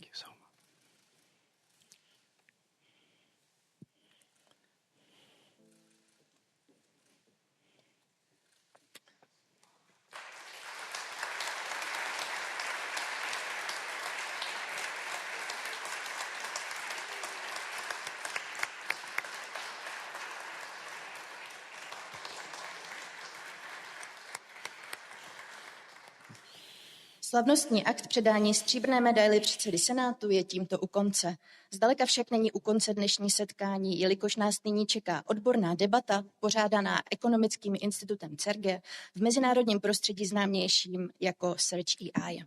Thank you so much. Slavnostní akt předání stříbrné medaily předsedy Senátu je tímto u konce. Zdaleka však není u konce dnešní setkání, jelikož nás nyní čeká odborná debata, pořádaná ekonomickým institutem CERGE v mezinárodním prostředí známějším jako CERGE-EI.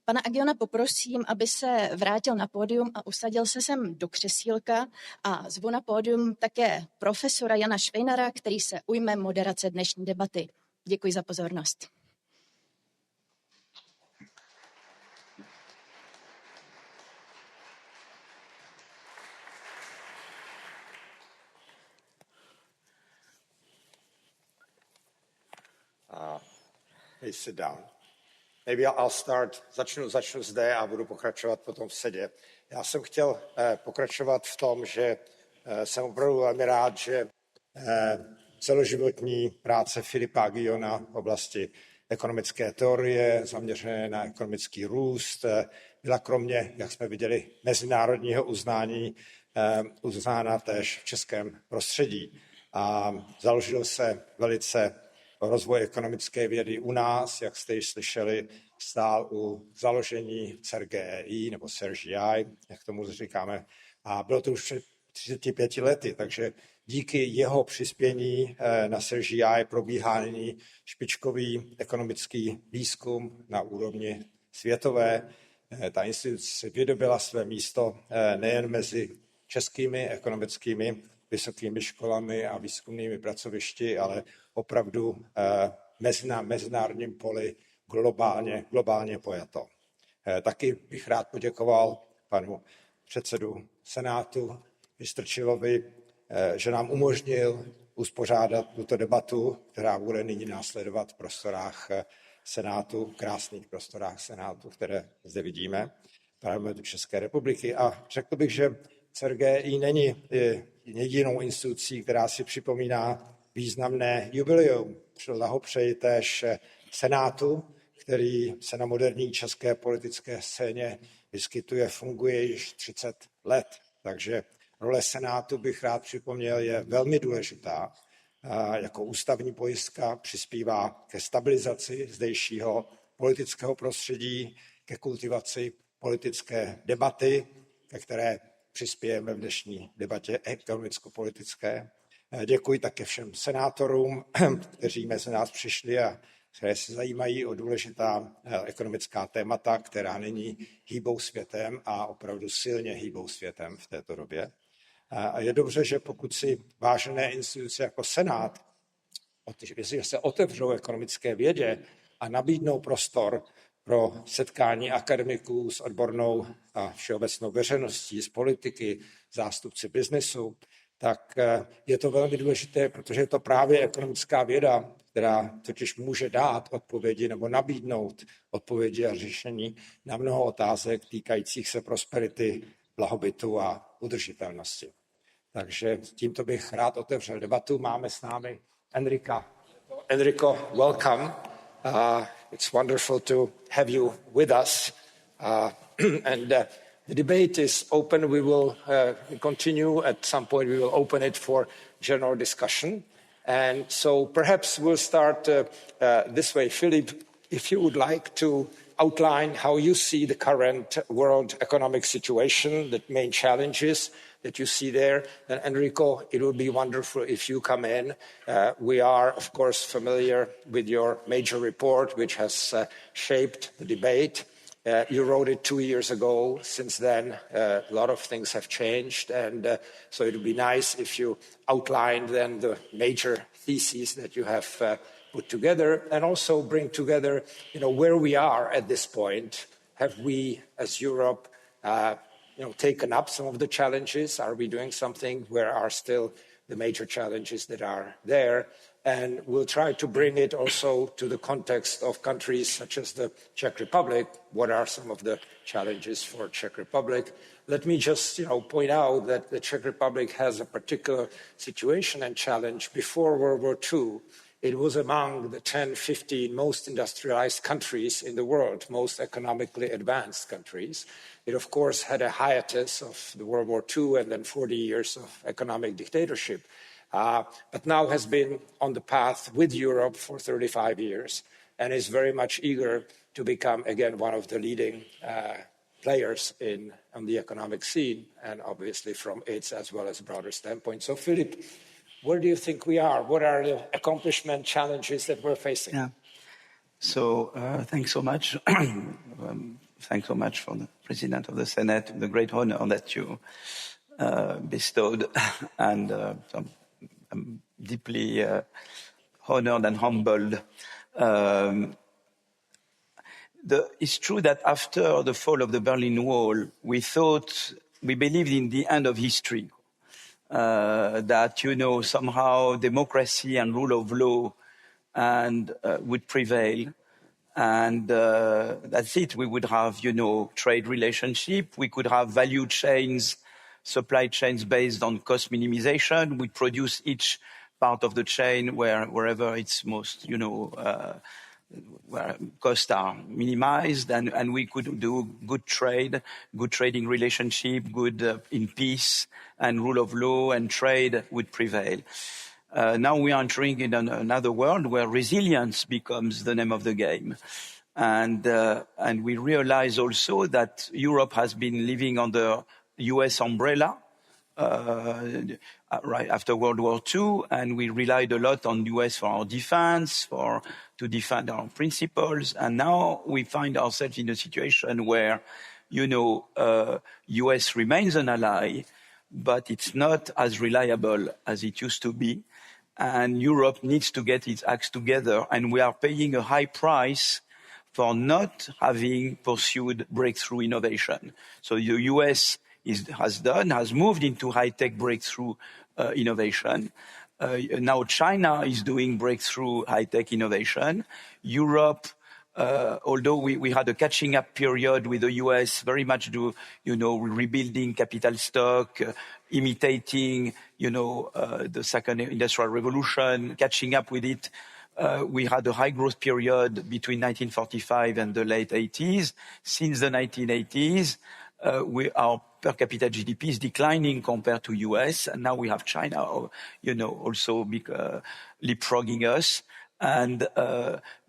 Pana Aghiona poprosím, aby se vrátil na pódium a usadil se sem do křesílka a zvu na pódium také profesora Jana Švejnara, který se ujme moderace dnešní debaty. Děkuji za pozornost. Please sit down. Maybe I'll start, začnu zde a budu pokračovat potom v sedě. Já jsem chtěl pokračovat v tom, že jsem opravdu velmi rád, že celoživotní práce Philippa Aghiona v oblasti ekonomické teorie, zaměřené na ekonomický růst, byla kromě, jak jsme viděli, mezinárodního uznání, uznána též v českém prostředí. A založil se velice rozvoj ekonomické vědy u nás, jak jste již slyšeli, stál u založení CERGE-EI nebo CERGE-EI, jak tomu říkáme. A bylo to už před 35 lety, takže díky jeho přispění na CERGE-EI probíhá nyní špičkový ekonomický výzkum na úrovni světové. Ta instituce vydobila své místo nejen mezi českými ekonomickými vysokými školami a výzkumnými pracovišti, ale opravdu na mezinárodním poli globálně pojato. Taky bych rád poděkoval panu předsedu Senátu Vystrčilovi, že nám umožnil uspořádat tuto debatu, která bude nyní následovat v prostorách Senátu, krásných prostorách Senátu, které zde vidíme, Parlamentu České republiky. A řekl bych, že CERGE-EI není jedinou institucí, která si připomíná významné jubileum. Blahopřeji též Senátu, který se na moderní české politické scéně vyskytuje, funguje již 30 let. Takže role Senátu, bych rád připomněl, je velmi důležitá. Jako ústavní pojistka přispívá ke stabilizaci zdejšího politického prostředí, ke kultivaci politické debaty, ke které přispějeme v dnešní debatě ekonomicko-politické. Děkuji také všem senátorům, kteří mezi nás přišli a které se zajímají o důležitá ekonomická témata, která nyní hýbou světem a opravdu silně hýbou světem v této době. A je dobře, že pokud si vážené instituce jako Senát, jestli se otevřou ekonomické vědě a nabídnou prostor pro setkání akademiků s odbornou a všeobecnou veřejností, s politiky, zástupci biznesu, tak je to velmi důležité, protože je to právě ekonomická věda, která totiž může dát odpovědi nebo nabídnout odpovědi a řešení na mnoho otázek týkajících se prosperity, blahobytu a udržitelnosti. Takže tímto bych rád otevřel debatu. Máme s námi Enrico, welcome. It's wonderful to have you with us. The debate is open. We will continue. At some point, we will open it for general discussion. And so perhaps we'll start this way. Philippe, if you would like to outline how you see the current world economic situation, the main challenges that you see there, then Enrico, it would be wonderful if you come in. We are, of course, familiar with your major report, which has shaped the debate. You wrote it 2 years ago. Since then, a lot of things have changed. And so it would be nice if you outlined then the major theses that you have put together and also bring together, where we are at this point. Have we, as Europe, taken up some of the challenges? Are we doing something? Where are still the major challenges that are there? And we'll try to bring it also to the context of countries such as the Czech Republic. What are some of the challenges for Czech Republic? Let me just point out that the Czech Republic has a particular situation and challenge. Before World War II, it was among the 10, 15 most industrialized countries in the world, most economically advanced countries. It, of course, had a hiatus of the World War II and then 40 years of economic dictatorship. But now has been on the path with Europe for 35 years and is very much eager to become, again, one of the leading players on the economic scene, and obviously from its as well as broader standpoint. So, Philippe, where do you think we are? What are the accomplishment challenges that we're facing? Yeah. So, thanks so much. Thanks so much for the President of the Senate, the great honor that you bestowed, and I'm deeply honored and humbled. It's true that after the fall of the Berlin Wall, we believed in the end of history, that, somehow democracy and rule of law would prevail. And that's it. We would have, trade relationship. We could have value chains, supply chains based on cost minimization. We produce each part of the chain wherever it's most, where costs are minimized, and we could do good trade, good trading relationship, good in peace, and rule of law and trade would prevail. Now we are entering in another world where resilience becomes the name of the game. And we realize also that Europe has been living under US umbrella right after World War II, and we relied a lot on US for our defense, to defend our principles. And now we find ourselves in a situation where, US remains an ally, but it's not as reliable as it used to be. And Europe needs to get its acts together, and we are paying a high price for not having pursued breakthrough innovation. So the US has moved into high-tech breakthrough innovation. Now China is doing breakthrough high-tech innovation. Europe, although we had a catching up period with the US, very much rebuilding capital stock, imitating, the second industrial revolution, catching up with it. We had a high growth period between 1945 and the late 80s. Since the 1980s, our per capita GDP is declining compared to US, and now we have China, also leapfrogging us. And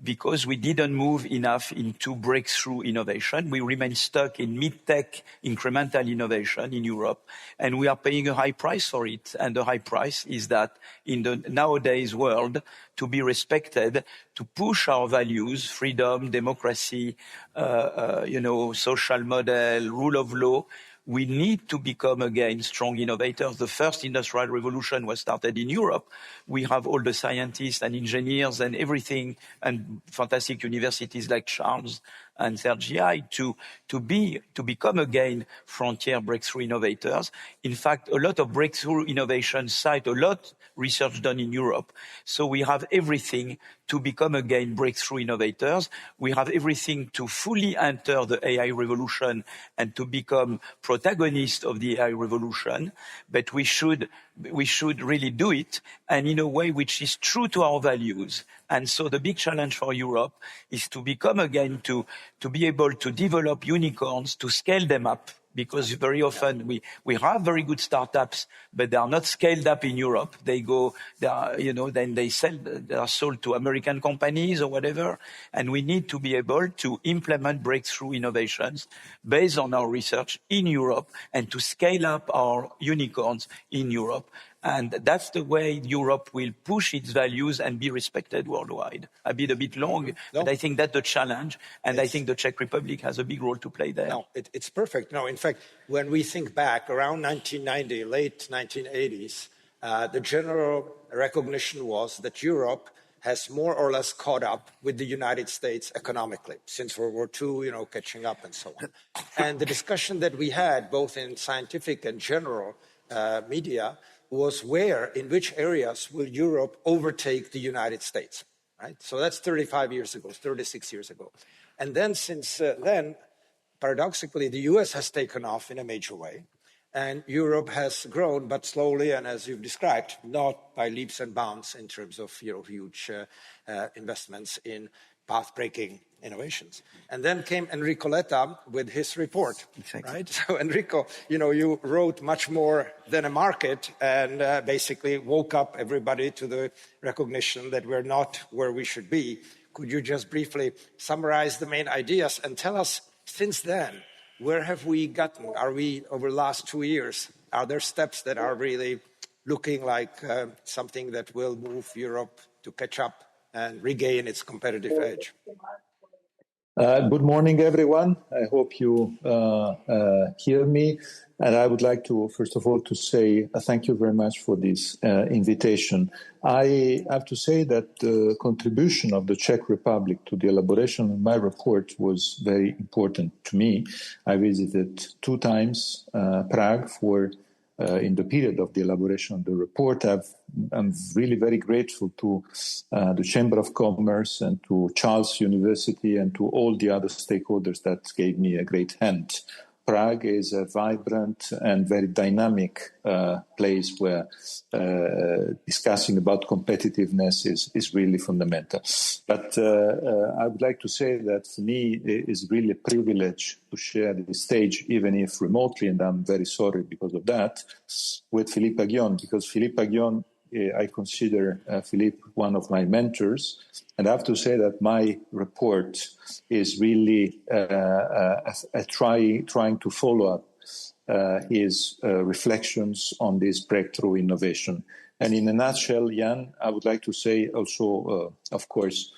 because we didn't move enough into breakthrough innovation, we remain stuck in mid-tech incremental innovation in Europe, and we are paying a high price for it. And the high price is that in the nowadays world, to be respected, to push our values, freedom, democracy, social model, rule of law, we need to become again strong innovators. The first industrial revolution was started in Europe. We have all the scientists and engineers and everything, and fantastic universities like Charles and CERGE-EI to become again frontier breakthrough innovators. In fact, a lot of breakthrough innovations cite a lot research done in Europe. So we have everything to become again breakthrough innovators. We have everything to fully enter the AI revolution and to become protagonists of the AI revolution. But we should really do it, and in a way which is true to our values. And so the big challenge for Europe is to become again, to be able to develop unicorns, to scale them up. Because very often we have very good startups, but they are not scaled up in Europe. Then they are sold to American companies or whatever. And we need to be able to implement breakthrough innovations based on our research in Europe and to scale up our unicorns in Europe. And that's the way Europe will push its values and be respected worldwide. I've been a bit long, but I think that's the challenge. And I think the Czech Republic has a big role to play there. No, it's perfect. No, in fact, when we think back around 1990, late 1980s, the general recognition was that Europe has more or less caught up with the United States economically since World War II, catching up and so on. And the discussion that we had, both in scientific and general media, was in which areas will Europe overtake the United States, right? So that's 35 years ago, 36 years ago. And then since then, paradoxically, the US has taken off in a major way. And Europe has grown, but slowly, and as you've described, not by leaps and bounds in terms of huge investments in path-breaking innovations. And then came Enrico Letta with his report, exactly. Right? So Enrico, you wrote much more than a market and basically woke up everybody to the recognition that we're not where we should be. Could you just briefly summarize the main ideas and tell us, since then, where have we gotten? Are we, over the last 2 years, are there steps that are really looking like something that will move Europe to catch up and regain its competitive edge? Good morning, everyone. I hope you hear me. And I would like to, first of all, to say thank you very much for this invitation. I have to say that the contribution of the Czech Republic to the elaboration of my report was very important to me. I visited 2 times Prague in the period of the elaboration of the report. I'm really very grateful to the Chamber of Commerce and to Charles University and to all the other stakeholders that gave me a great hand. Prague is a vibrant and very dynamic place where discussing about competitiveness is really fundamental. But I would like to say that for me it is really a privilege to share this stage, even if remotely, and I'm very sorry because of that, with Philippe Aghion, because Philippe Aghion, I consider Philippe one of my mentors, and I have to say that my report is really trying to follow up his reflections on this breakthrough innovation. And in a nutshell, Jan, I would like to say also, of course,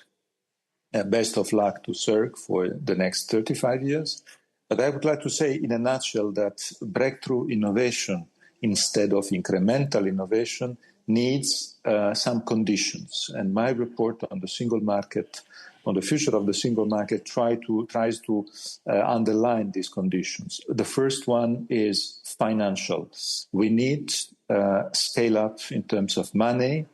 best of luck to CERGE for the next 35 years. But I would like to say in a nutshell that breakthrough innovation instead of incremental innovation needs some conditions. And my report on the single market, on the future of the single market, tries to underline these conditions. The first one is financial. We need scale up in terms of money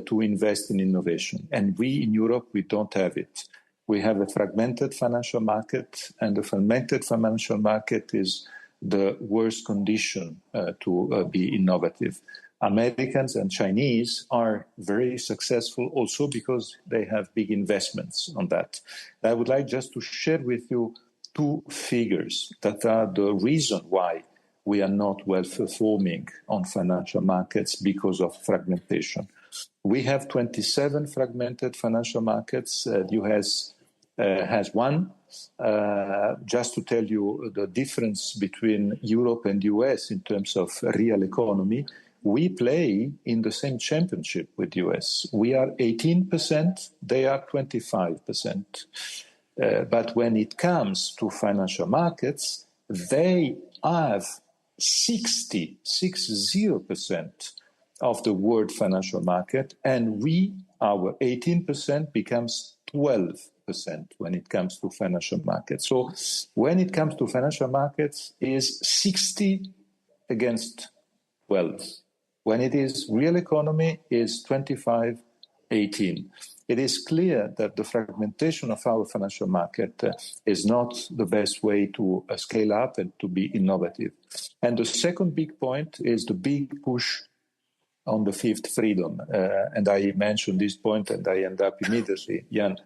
to invest in innovation. And we in Europe, we don't have it. We have a fragmented financial market, and the fragmented financial market is the worst condition to be innovative. Americans and Chinese are very successful also because they have big investments on that. I would like just to share with you 2 figures that are the reason why we are not well performing on financial markets because of fragmentation. We have 27 fragmented financial markets. The US has 1. Just to tell you the difference between Europe and the US in terms of real economy, we play in the same championship with the US. We are 18%, they are 25%. But when it comes to financial markets, they have 60% of the world financial market, and our 18% becomes 12% when it comes to financial markets. So when it comes to financial markets, is 60 against 12. When it is real economy, is 25-18. It is clear that the fragmentation of our financial market is not the best way to scale up and to be innovative. And the second big point is the big push on the 5th freedom. And I mentioned this point and I end up immediately. Jan,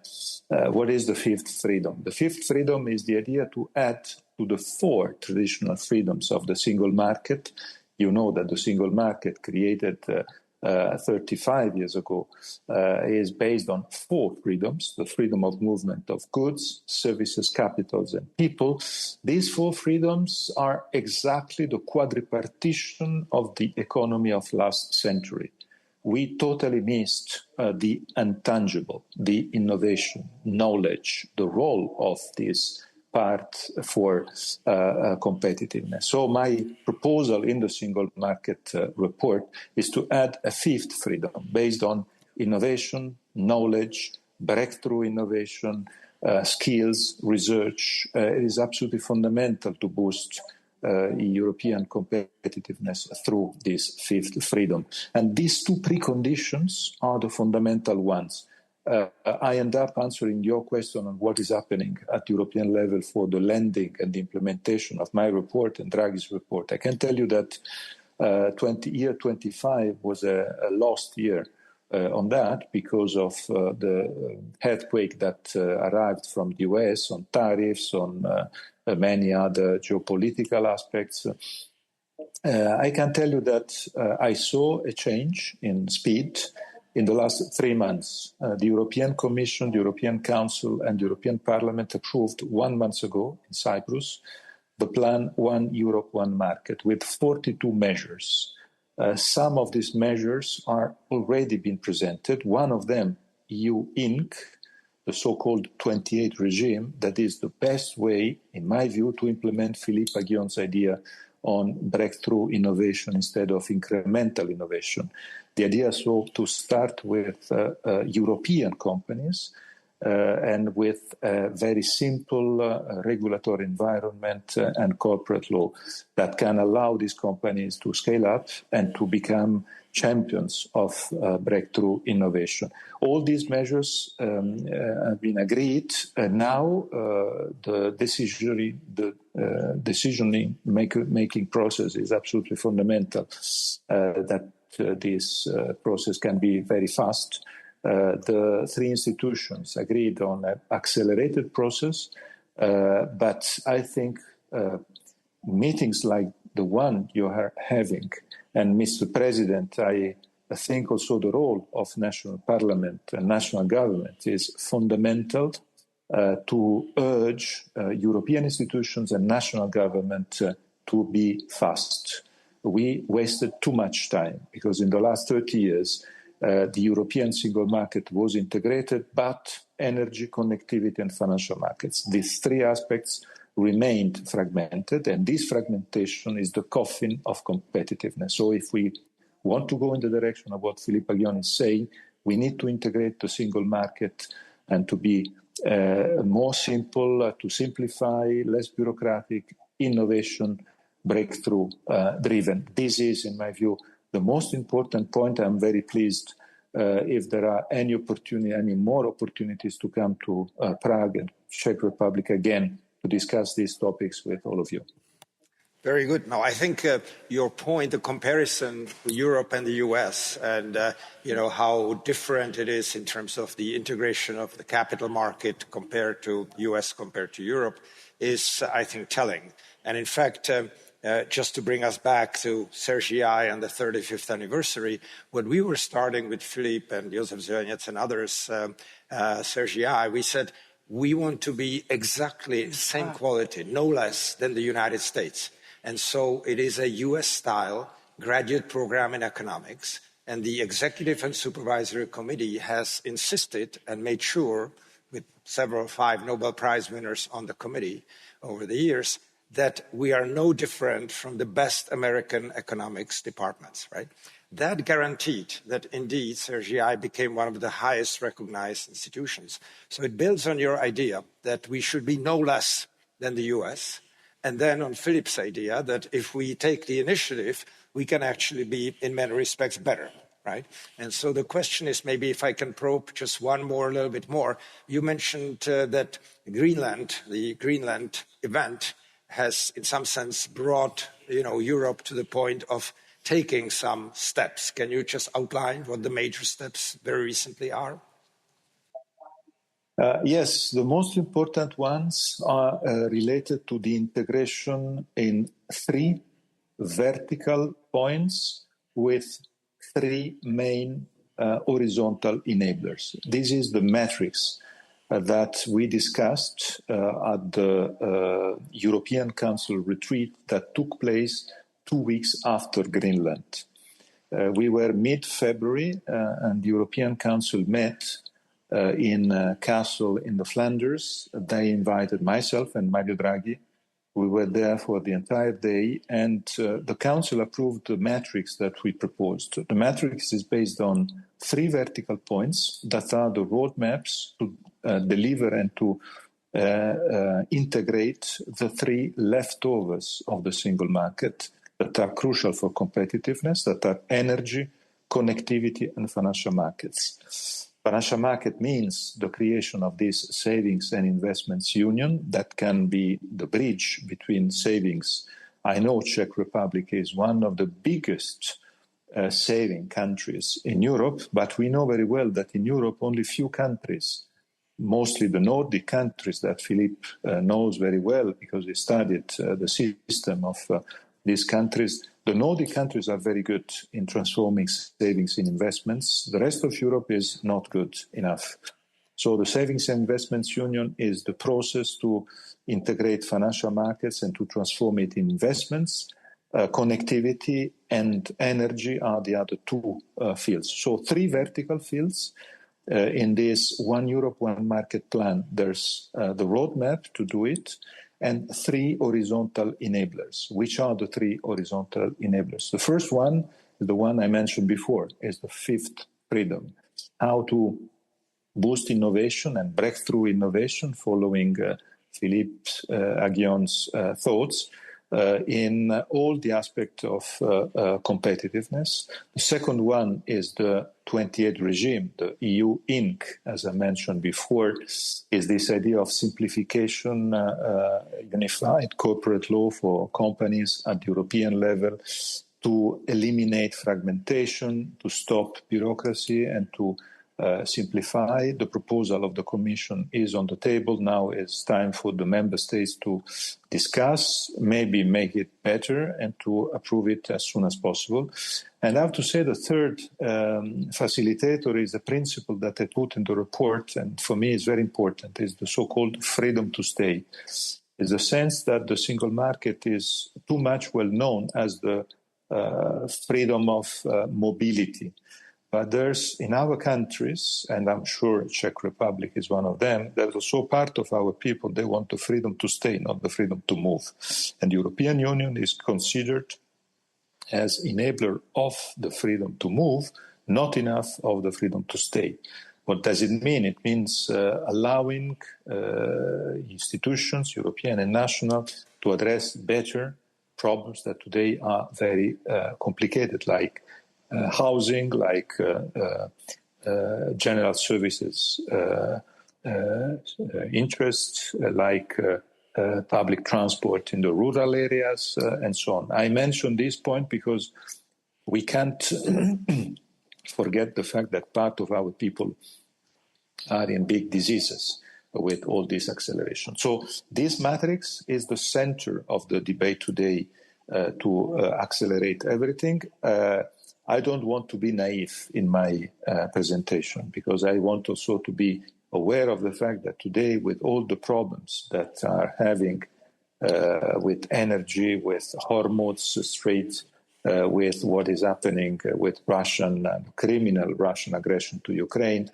what is the 5th freedom? The 5th freedom is the idea to add to the 4 traditional freedoms of the single market. You know that the single market created 35 years ago is based on 4 freedoms: the freedom of movement of goods, services, capitals, and people. These 4 freedoms are exactly the quadripartition of the economy of last century. We totally missed the intangible, the innovation, knowledge, the role of this part for competitiveness. So my proposal in the single market report is to add a 5th freedom based on innovation, knowledge, breakthrough innovation, skills, research. It is absolutely fundamental to boost European competitiveness through this fifth freedom. And these two preconditions are the fundamental ones. I end up answering your question on what is happening at European level for the lending and the implementation of my report and Draghi's report. I can tell you that year 25 was a lost year on that because of the earthquake that arrived from the US on tariffs, on many other geopolitical aspects. I can tell you that I saw a change in speed in the last 3 months. The European Commission, the European Council, and the European Parliament approved 1 month ago in Cyprus the plan One Europe, One Market with 42 measures. Some of these measures are already been presented. One of them, EU Inc., the so-called 28 regime, that is the best way, in my view, to implement Philippe Aghion's idea on breakthrough innovation instead of incremental innovation. The idea is so to start with European companies and with a very simple regulatory environment and corporate law that can allow these companies to scale up and to become champions of breakthrough innovation. All these measures have been agreed, and now the decision-making process is absolutely fundamental, that this process can be very fast. The three institutions agreed on an accelerated process, but I think meetings like the one you are having, and Mr. President, I think also the role of national parliament and national government is fundamental to urge European institutions and national government to be fast. We wasted too much time because in the last 30 years, the European single market was integrated, but energy, connectivity, and financial markets, these three aspects remained fragmented, and this fragmentation is the coffin of competitiveness. So if we want to go in the direction of what Philippe Aghion is saying, we need to integrate the single market and to be more simple, to simplify, less bureaucratic, innovation, breakthrough driven. This is, in my view, the most important point. I'm very pleased if there are any more opportunities to come to Prague and Czech Republic again to discuss these topics with all of you. Very good. Now, I think your point, the comparison to Europe and the US and, how different it is in terms of the integration of the capital market compared to US, compared to Europe, is, I think, telling. And in fact, just to bring us back to CERGE-EI and the 35th anniversary, when we were starting with Philippe and Josef Zvěněc and others, CERGE-EI, we said, we want to be exactly the same quality, no less than the United States. And so it is a US-style graduate program in economics. And the Executive and Supervisory Committee has insisted and made sure, with 5 Nobel Prize winners on the committee over the years, that we are no different from the best American economics departments, right? That guaranteed that indeed CERGE-EI became one of the highest recognized institutions. So it builds on your idea that we should be no less than the US, and then on Philippe's idea that if we take the initiative, we can actually be, in many respects, better, right? And so the question is, maybe if I can probe just a little bit more, you mentioned that Greenland, the Greenland event, has in some sense brought Europe to the point of taking some steps. Can you just outline what the major steps very recently are? Yes, the most important ones are related to the integration in 3 vertical points with 3 main horizontal enablers. This is the matrix that we discussed at the European Council retreat that took place 2 weeks after Greenland. We were mid-February and the European Council met in a castle in the Flanders. They invited myself and Mario Draghi. We were there for the entire day, and the Council approved the matrix that we proposed. The matrix is based on 3 vertical points that are the roadmaps to deliver and to integrate the three leftovers of the single market that are crucial for competitiveness, that are energy, connectivity, and financial markets. Financial market means the creation of this savings and investments union that can be the bridge between savings. I know Czech Republic is one of the biggest saving countries in Europe, but we know very well that in Europe only few countries, mostly the Nordic countries that Philippe knows very well because he studied the system of these countries. The Nordic countries are very good in transforming savings in investments. The rest of Europe is not good enough. So the Savings and Investments Union is the process to integrate financial markets and to transform it in investments. Connectivity and energy are the other two fields. So three vertical fields. In this One Europe, One Market plan, there's the roadmap to do it, and three horizontal enablers. Which are the three horizontal enablers? The first one, the one I mentioned before, is the fifth freedom. How to boost innovation and breakthrough innovation, following Philippe Aghion's thoughts, in all the aspects of competitiveness. The second one is the 28 regime, the EU Inc., as I mentioned before, is this idea of simplification, unified corporate law for companies at European level, to eliminate fragmentation, to stop bureaucracy, and to simplify. The proposal of the Commission is on the table. Now it's time for the member states to discuss, maybe make it better, and to approve it as soon as possible. And I have to say the third facilitator is a principle that I put in the report, and for me is very important, is the so-called freedom to stay. It's the sense that the single market is too much well known as the freedom of mobility. But there's, in our countries, and I'm sure Czech Republic is one of them, there's also part of our people, they want the freedom to stay, not the freedom to move. And the European Union is considered as enabler of the freedom to move, not enough of the freedom to stay. What does it mean? It means allowing institutions, European and national, to address better problems that today are very complicated, like housing, like general services interests, like public transport in the rural areas, and so on. I mention this point because we can't forget the fact that part of our people are in big diseases with all this acceleration. So this matrix is the center of the debate today to accelerate everything. I don't want to be naive in my presentation, because I want also to be aware of the fact that today, with all the problems that are having with energy, with Hormuz Strait, with what is happening with Russian criminal Russian aggression to Ukraine,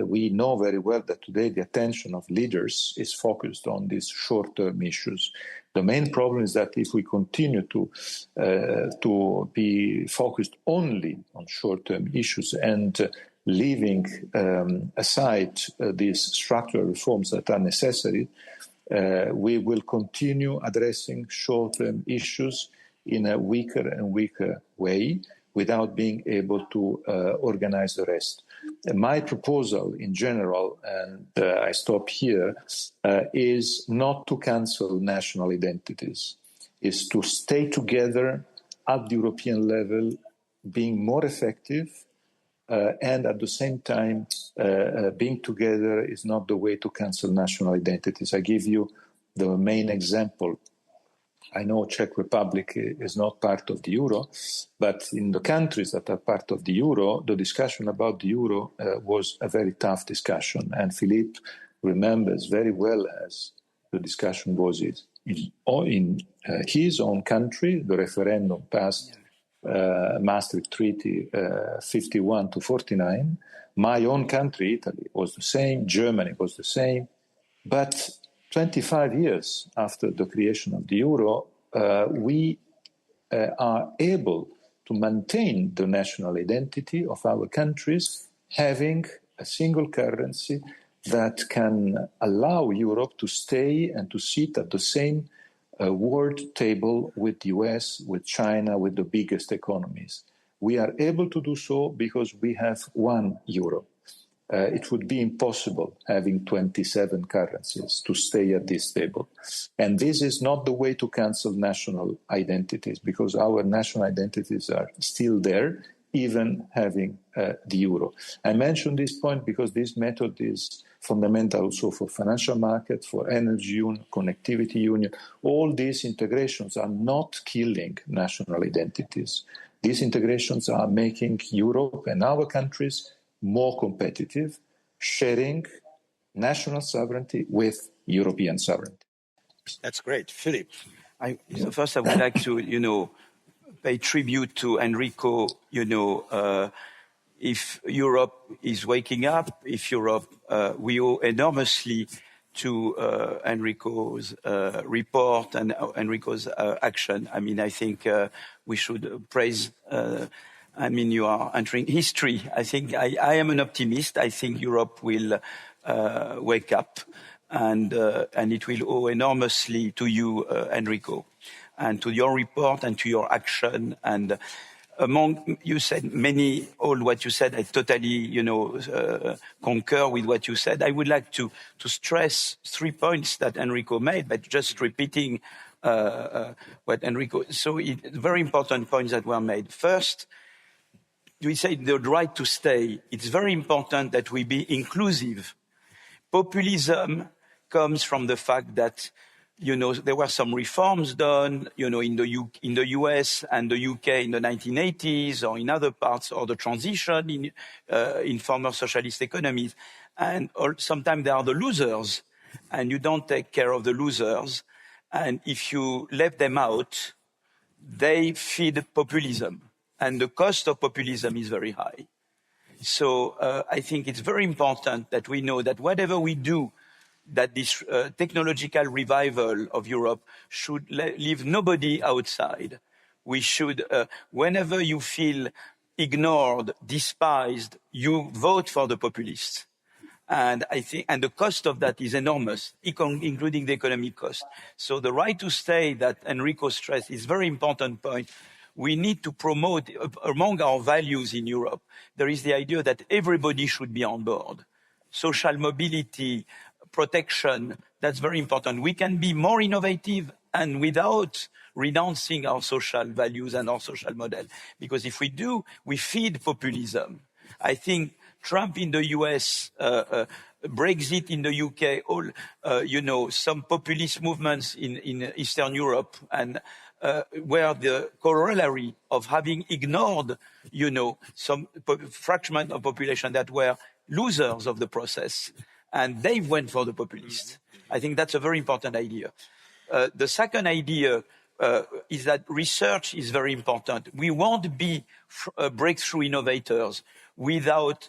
we know very well that today the attention of leaders is focused on these short-term issues. The main problem is that if we continue to be focused only on short-term issues and leaving aside these structural reforms that are necessary, we will continue addressing short-term issues in a weaker and weaker way without being able to organize the rest. My proposal in general, and I stop here, is not to cancel national identities, is to stay together at the European level, being more effective, and at the same time, being together is not the way to cancel national identities. I give you the main example. I know Czech Republic is not part of the euro, but in the countries that are part of the euro, the discussion about the euro was a very tough discussion. And Philippe remembers very well as the discussion was in his own country. The referendum passed Maastricht Treaty 51 to 49. My own country, Italy, was the same. Germany was the same. But 25 years after the creation of the euro, we are able to maintain the national identity of our countries, having a single currency that can allow Europe to stay and to sit at the same world table with the US, with China, with the biggest economies. We are able to do so because we have one euro. It would be impossible having 27 currencies to stay at this table. And this is not the way to cancel national identities, because our national identities are still there, even having the euro. I mention this point because this method is fundamental also for financial market, for energy union, connectivity union. All these integrations are not killing national identities. These integrations are making Europe and our countries more competitive, sharing national sovereignty with European sovereignty. That's great. Philippe. First, I would like to, pay tribute to Enrico, if Europe is waking up, if Europe, we owe enormously to Enrico's report and Enrico's action. I mean, I think we should praise, you are entering history. I think I am an optimist. I think Europe will wake up and it will owe enormously to you, Enrico, and to your report and to your action. And among, you said all what you said, I totally, concur with what you said. I would like to stress 3 points that Enrico made, but just repeating what Enrico, very important points that were made. First, we say the right to stay. It's very important that we be inclusive. Populism comes from the fact that there were some reforms done, in the US and the UK in the 1980s or in other parts, or the transition in former socialist economies. And sometimes they are the losers, and you don't take care of the losers. And if you let them out, they feed populism. And the cost of populism is very high. So I think it's very important that we know that whatever we do, that this technological revival of Europe should leave nobody outside. We should, whenever you feel ignored, despised, you vote for the populists. And I think, and the cost of that is enormous, including the economic cost. So the right to stay that Enrico stressed is a very important point. We need to promote, among our values in Europe, there is the idea that everybody should be on board. Social mobility, protection, that's very important. We can be more innovative and without renouncing our social values and our social model. Because if we do, we feed populism. I think Trump in the US, Brexit in the UK, all, some populist movements in Eastern Europe, and were the corollary of having ignored, some fragment of population that were losers of the process. And they went for the populists. I think that's a very important idea. The second idea is that research is very important. We won't be breakthrough innovators without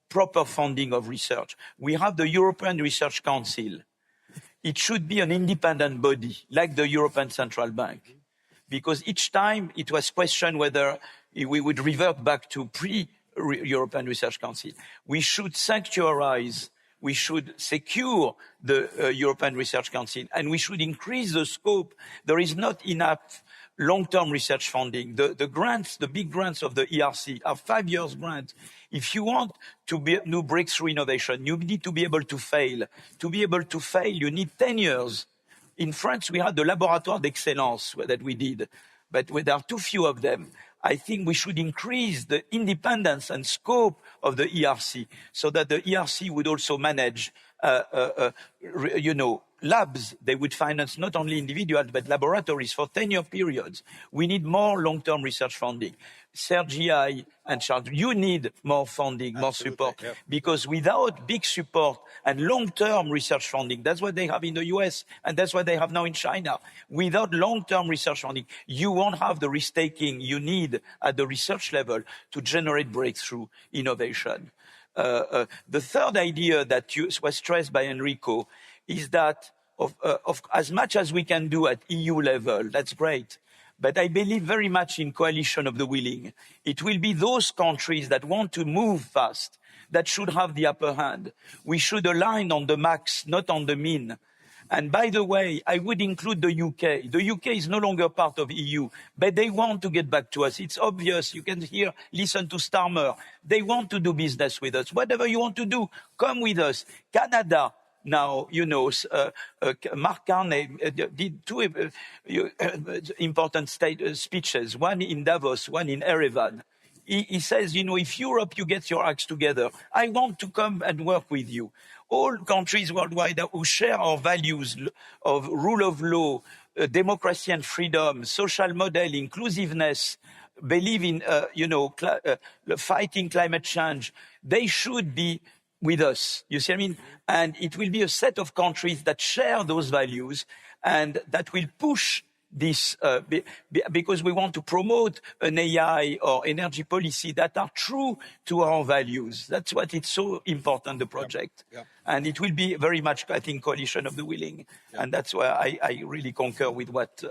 proper funding of research. We have the European Research Council. It should be an independent body, like the European Central Bank, because each time it was questioned whether we would revert back to pre-European Research Council. We should sanctuarize, we should secure the European Research Council, and we should increase the scope. There is not enough long-term research funding. The grants, the big grants of the ERC are 5 years grants. If you want to do breakthrough innovation, you need to be able to fail. To be able to fail, you need 10 years. In France, we had the Laboratoire d'Excellence that we did, but there are too few of them. I think we should increase the independence and scope of the ERC so that the ERC would also manage, labs. They would finance not only individuals, but laboratories for 10-year periods. We need more long-term research funding. CERGE-EI and CERGE, you need more funding, more support, because without big support and long-term research funding, that's what they have in the US, and that's what they have now in China. Without long-term research funding, you won't have the risk-taking you need at the research level to generate breakthrough innovation. The third idea that was stressed by Enrico is that of as much as we can do at EU level, that's great. But I believe very much in coalition of the willing. It will be those countries that want to move fast, that should have the upper hand. We should align on the max, not on the mean. And by the way, I would include the UK. The UK is no longer part of EU, but they want to get back to us. It's obvious. You can listen to Starmer. They want to do business with us. Whatever you want to do, come with us. Canada, now, Mark Carney did two important speeches, one in Davos, one in Erevan. He says, if Europe, you get your acts together, I want to come and work with you. All countries worldwide who share our values of rule of law, democracy and freedom, social model, inclusiveness, believe in, fighting climate change, they should be with us. You see what I mean? And it will be a set of countries that share those values and that will push this, because we want to promote an AI or energy policy that are true to our values. That's what it's so important, the project. Yeah. And it will be very much, I think, coalition of the willing. Yeah. And that's why I really concur with what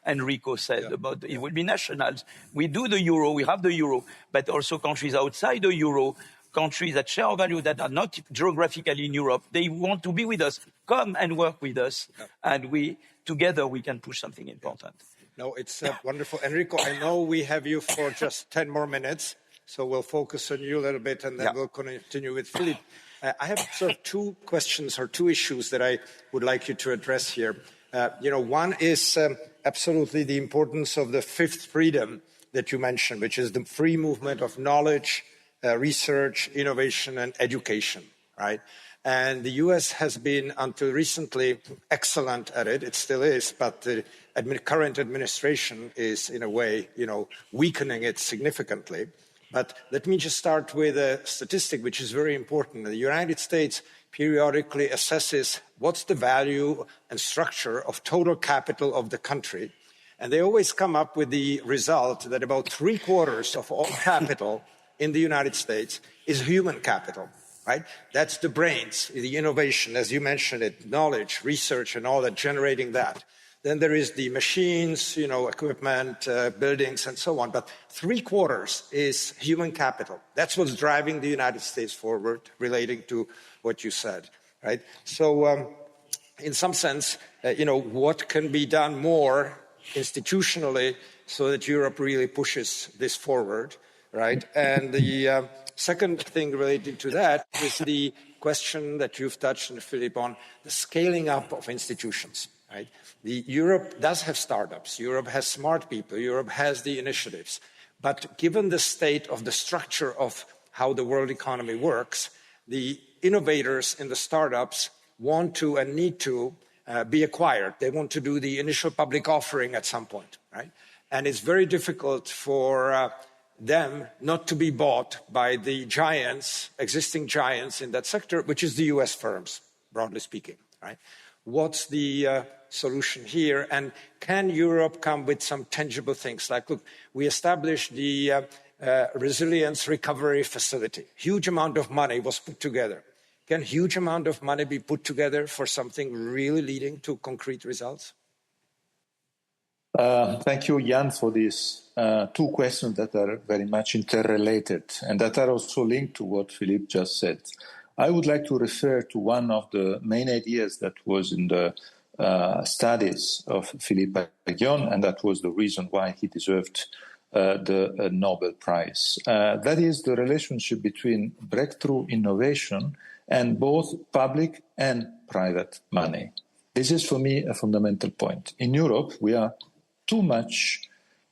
Enrico said about it will be nationals. We do the euro, we have the euro, but also countries outside the euro, countries that share our value that are not geographically in Europe, they want to be with us. Come and work with us, and together we can push something important. No, it's wonderful. Enrico, I know we have you for just 10 more minutes, so we'll focus on you a little bit, and then we'll continue with Philippe. I have sort of two questions or two issues that I would like you to address here. One is absolutely the importance of the fifth freedom that you mentioned, which is the free movement of knowledge, research, innovation, and education, right? And the US has been, until recently, excellent at it. It still is, but the current administration is, in a way, weakening it significantly. But let me just start with a statistic, which is very important. The United States periodically assesses what's the value and structure of total capital of the country. And they always come up with the result that about 3/4 of all capital in the United States is human capital, right? That's the brains, the innovation, as you mentioned it, knowledge, research, and all that, generating that. Then there is the machines, equipment, buildings, and so on. But 3/4 is human capital. That's what's driving the United States forward, relating to what you said, right? So in some sense, what can be done more institutionally so that Europe really pushes this forward? Right. And the second thing related to that is the question that you've touched on, Philippe, on the scaling up of institutions. Right. Europe does have startups. Europe has smart people. Europe has the initiatives. But given the state of the structure of how the world economy works, the innovators in the startups want to and need to be acquired. They want to do the initial public offering at some point. Right. And it's very difficult for them not to be bought by the giants, existing giants in that sector, which is the US firms, broadly speaking, right? What's the solution here? And can Europe come with some tangible things? Like, look, we established the Resilience Recovery Facility. Huge amount of money was put together. Can huge amount of money be put together for something really leading to concrete results? Thank you, Jan, for these two questions that are very much interrelated and that are also linked to what Philippe just said. I would like to refer to one of the main ideas that was in the studies of Philippe Aghion, and that was the reason why he deserved the Nobel Prize. That is the relationship between breakthrough innovation and both public and private money. This is, for me, a fundamental point. In Europe, we are too much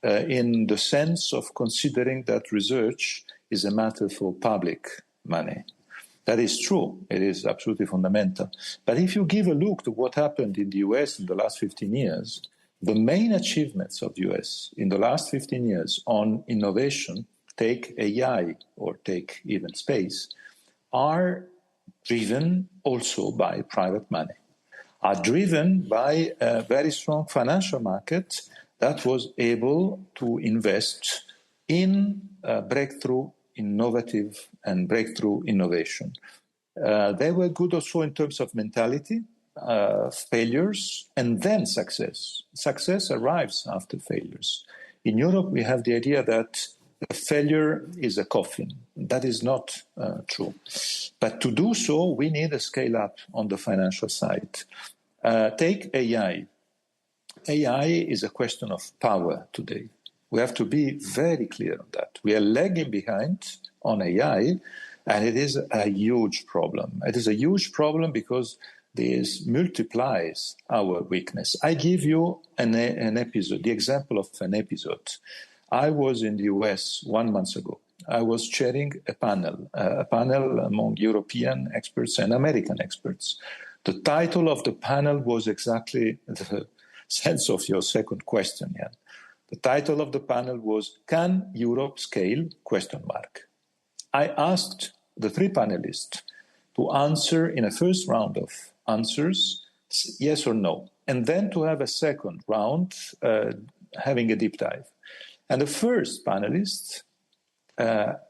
in the sense of considering that research is a matter for public money. That is true. It is absolutely fundamental. But if you give a look to what happened in the US in the last 15 years, the main achievements of the US in the last 15 years on innovation, take AI or take even space, are driven also by private money, are driven by a very strong financial market that was able to invest in breakthrough innovative and breakthrough innovation. They were good also in terms of mentality, failures, and then success. Success arrives after failures. In Europe, we have the idea that a failure is a coffin. That is not true. But to do so, we need a scale up on the financial side. Take AI. AI is a question of power today. We have to be very clear on that. We are lagging behind on AI, and it is a huge problem. It is a huge problem because this multiplies our weakness. I give you an episode, the example of an episode. I was in the US 1 month ago. I was chairing a panel among European experts and American experts. The title of the panel was exactly the sense of your second question, Jan. The title of the panel was, Can Europe Scale? I asked the three panelists to answer in a first round of answers, yes or no, and then to have a second round having a deep dive. And the first panelist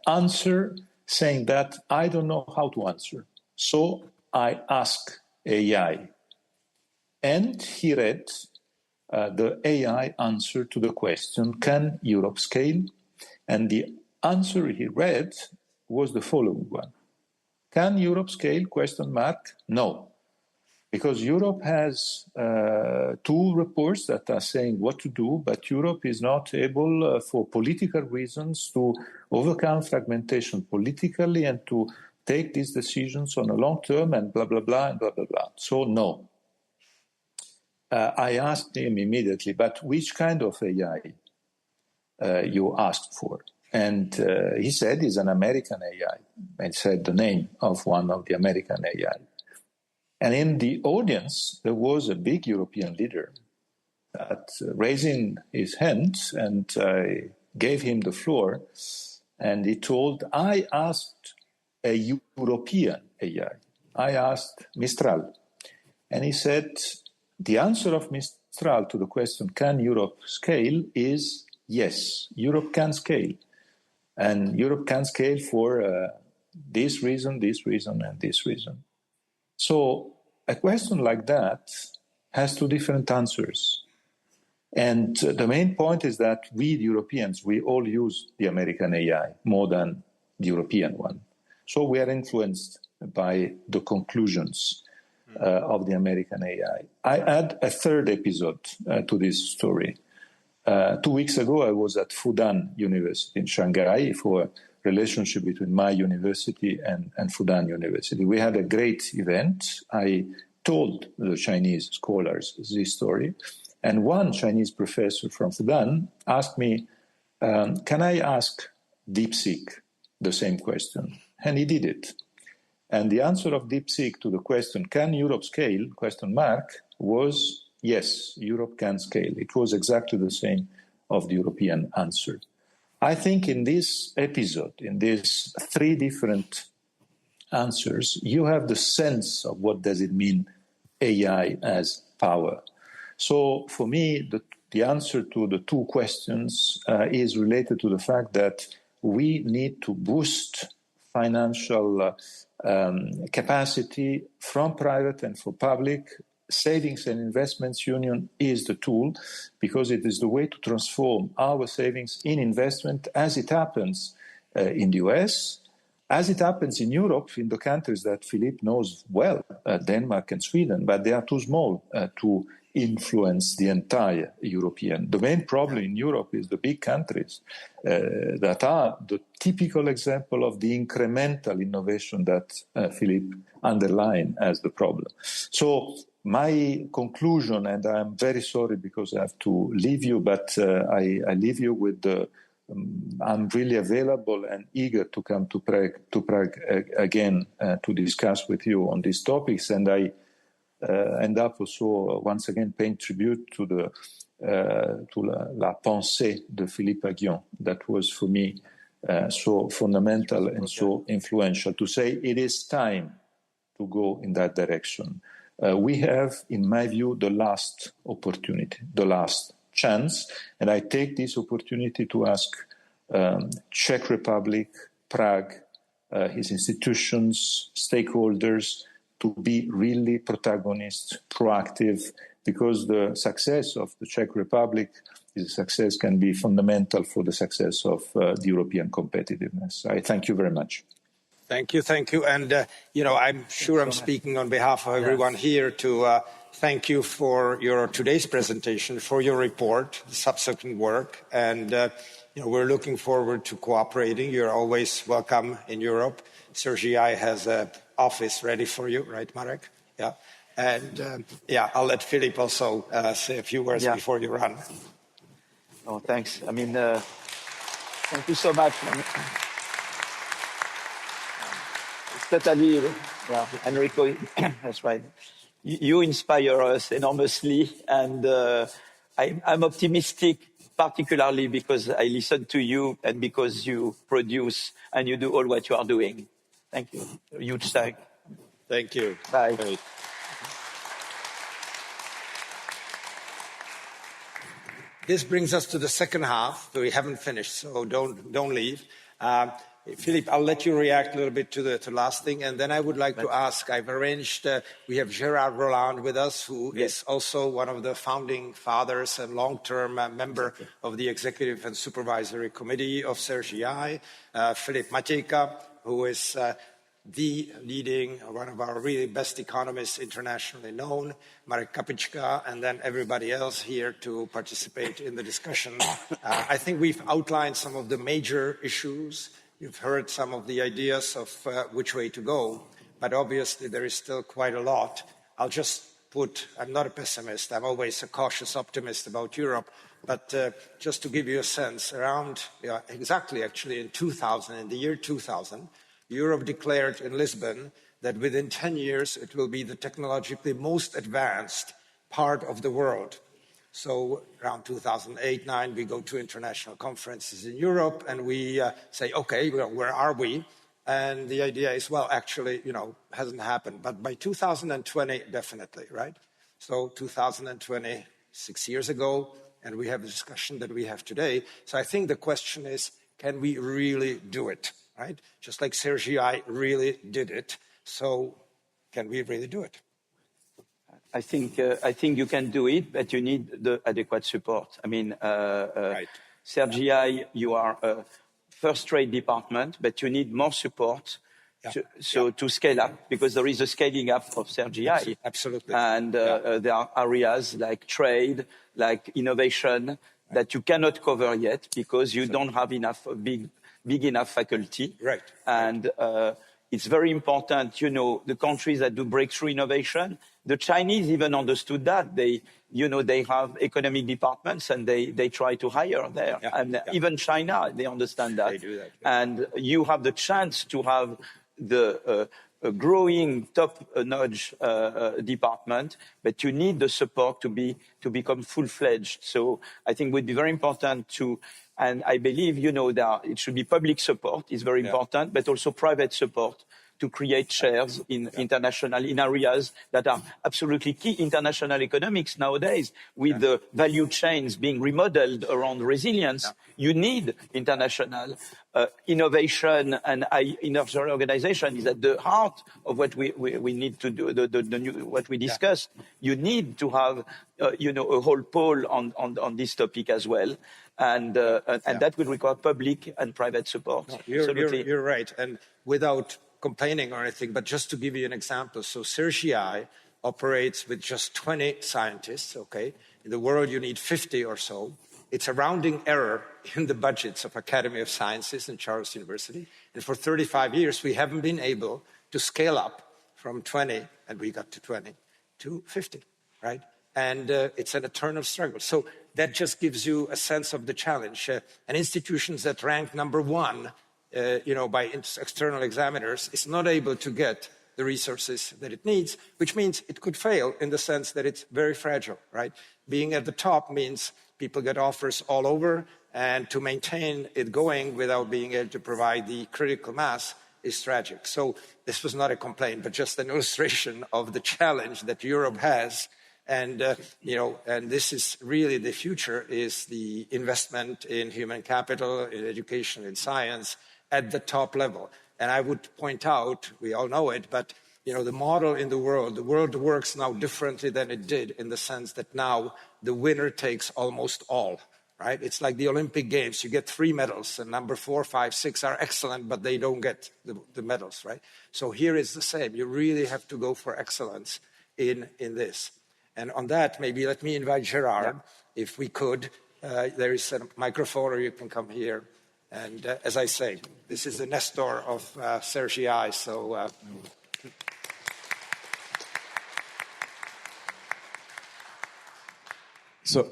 answer saying that I don't know how to answer. So I asked AI. And he read the AI answer to the question, can Europe scale? And the answer he read was the following one. Can Europe scale? No. Because Europe has two reports that are saying what to do, but Europe is not able, for political reasons, to overcome fragmentation politically and to take these decisions on a long term and blah, blah, blah, and blah, blah, blah. So, no. I asked him immediately, but which kind of AI you asked for? And he said it's an American AI, and said the name of one of the American AI. And in the audience, there was a big European leader that raising his hand, and I gave him the floor, and he told, I asked a European AI. I asked Mistral. And he said, the answer of Mistral to the question, can Europe scale, is yes, Europe can scale. And Europe can scale for this reason, and this reason. So a question like that has two different answers. And the main point is that we, the Europeans, we all use the American AI more than the European one. So we are influenced by the conclusions of the American AI. I add a third episode to this story. 2 weeks ago, I was at Fudan University in Shanghai for a relationship between my university and Fudan University. We had a great event. I told the Chinese scholars this story. And one Chinese professor from Fudan asked me, can I ask DeepSeek the same question? And he did it. And the answer of DeepSeek to the question, can Europe scale, was yes, Europe can scale. It was exactly the same of the European answer. I think in this episode, in these three different answers, you have the sense of what does it mean AI as power. So for me, the answer to the two questions is related to the fact that we need to boost financial capacity from private and for public. Savings and Investments Union is the tool because it is the way to transform our savings in investment as it happens in the US, as it happens in Europe, in the countries that Philippe knows well, Denmark and Sweden, but they are too small to influence the entire European. The main problem in Europe is the big countries that are the typical example of the incremental innovation that Philippe underlined as the problem. So my conclusion, and I'm very sorry because I have to leave you, but I leave you with I'm really available and eager to come to Prague again to discuss with you on these topics. And I end up also once again paying tribute to la pensée de Philippe Aghion. That was for me so fundamental and so influential to say it is time to go in that direction. We have, in my view, the last opportunity, the last chance, and I take this opportunity to ask Czech Republic, Prague, his institutions, stakeholders, to be really protagonists, proactive, because the success of the Czech Republic, this success can be fundamental for the success of the European competitiveness. I thank you very much. Thank you. And, I'm sure I'm speaking on behalf of everyone here to thank you for your today's presentation, for your report, the subsequent work. And, we're looking forward to cooperating. You're always welcome in Europe. CERGE-EI has an office ready for you, right, Marek? Yeah. And, I'll let Philippe also say a few words before you run. Oh, thanks. I mean, thank you so much. Totally, Enrico, that's right. You inspire us enormously, and I'm optimistic, particularly because I listen to you and because you produce and you do all what you are doing. Thank you. Huge thank. Thank you. Bye. Great. This brings us to the second half. We haven't finished, so don't leave. Philippe, I'll let you react a little bit to the last thing, and then I would like to ask, I've arranged, we have Gérard Roland with us, who is also one of the founding fathers and long-term member of the Executive and Supervisory Committee of CERGE-EI, Philippe Matejka, who is the leading, one of our really best economists internationally known, Marek Kapička, and then everybody else here to participate in the discussion. I think we've outlined some of the major issues. You've heard some of the ideas of which way to go, but obviously there is still quite a lot. I'll just I'm not a pessimist, I'm always a cautious optimist about Europe, but just to give you a sense, around, exactly actually in the year 2000, Europe declared in Lisbon that within 10 years it will be the technologically most advanced part of the world. So around 2008-9, we go to international conferences in Europe and we say, okay, where are we? And the idea is, well, actually, hasn't happened. But by 2020, definitely, right? So 2020, 6 years ago, and we have the discussion that we have today. So I think the question is, can we really do it, right? Just like CERGE-EI really did it. So can we really do it? I think you can do it, but you need the adequate support. I mean, right. CERGE-EI, you are a first-rate department, but you need more support to scale up, because there is a scaling up of CERGE-EI. Absolutely. And there are areas like trade, like innovation, that you cannot cover yet because you don't have enough big enough faculty. Right. And it's very important, the countries that do breakthrough innovation, the Chinese even understood that. They have economic departments and they try to hire there. Yeah, and even China, they understand that. They do that. And you have the chance to have the growing top-notch department, but you need the support to become full-fledged. So I think it would be very important and I believe, that it should be public support is very important, but also private support to create shares in areas that are absolutely key. International economics nowadays, with the value chains being remodeled around resilience, you need international innovation, and international organization is at the heart of what we need to do. What we discussed, you need to have a whole pole on this topic as well. And that will require public and private support. You're right. And without complaining or anything, but just to give you an example. So CERGE-EI operates with just 20 scientists, okay? In the world, you need 50 or so. It's a rounding error in the budgets of Academy of Sciences and Charles University. And for 35 years, we haven't been able to scale up from 20, and we got to 20, to 50, right? And it's an eternal struggle. So that just gives you a sense of the challenge. And institutions that rank number one, by external examiners, is not able to get the resources that it needs, which means it could fail in the sense that it's very fragile, right? Being at the top means people get offers all over, and to maintain it going without being able to provide the critical mass is tragic. So this was not a complaint, but just an illustration of the challenge that Europe has. And, and this is really the future, is the investment in human capital, in education, in science, at the top level. And I would point out, we all know it, but the model in the world works now differently than it did, in the sense that now the winner takes almost all, right? It's like the Olympic Games. You get 3 medals, and number 4, 5, 6 are excellent, but they don't get the medals, right? So here it's the same. You really have to go for excellence in this. And on that, maybe let me invite Gerard, if we could. There is a microphone, or you can come here. And as I say, this is the Nestor of CERGE-EI, so... So,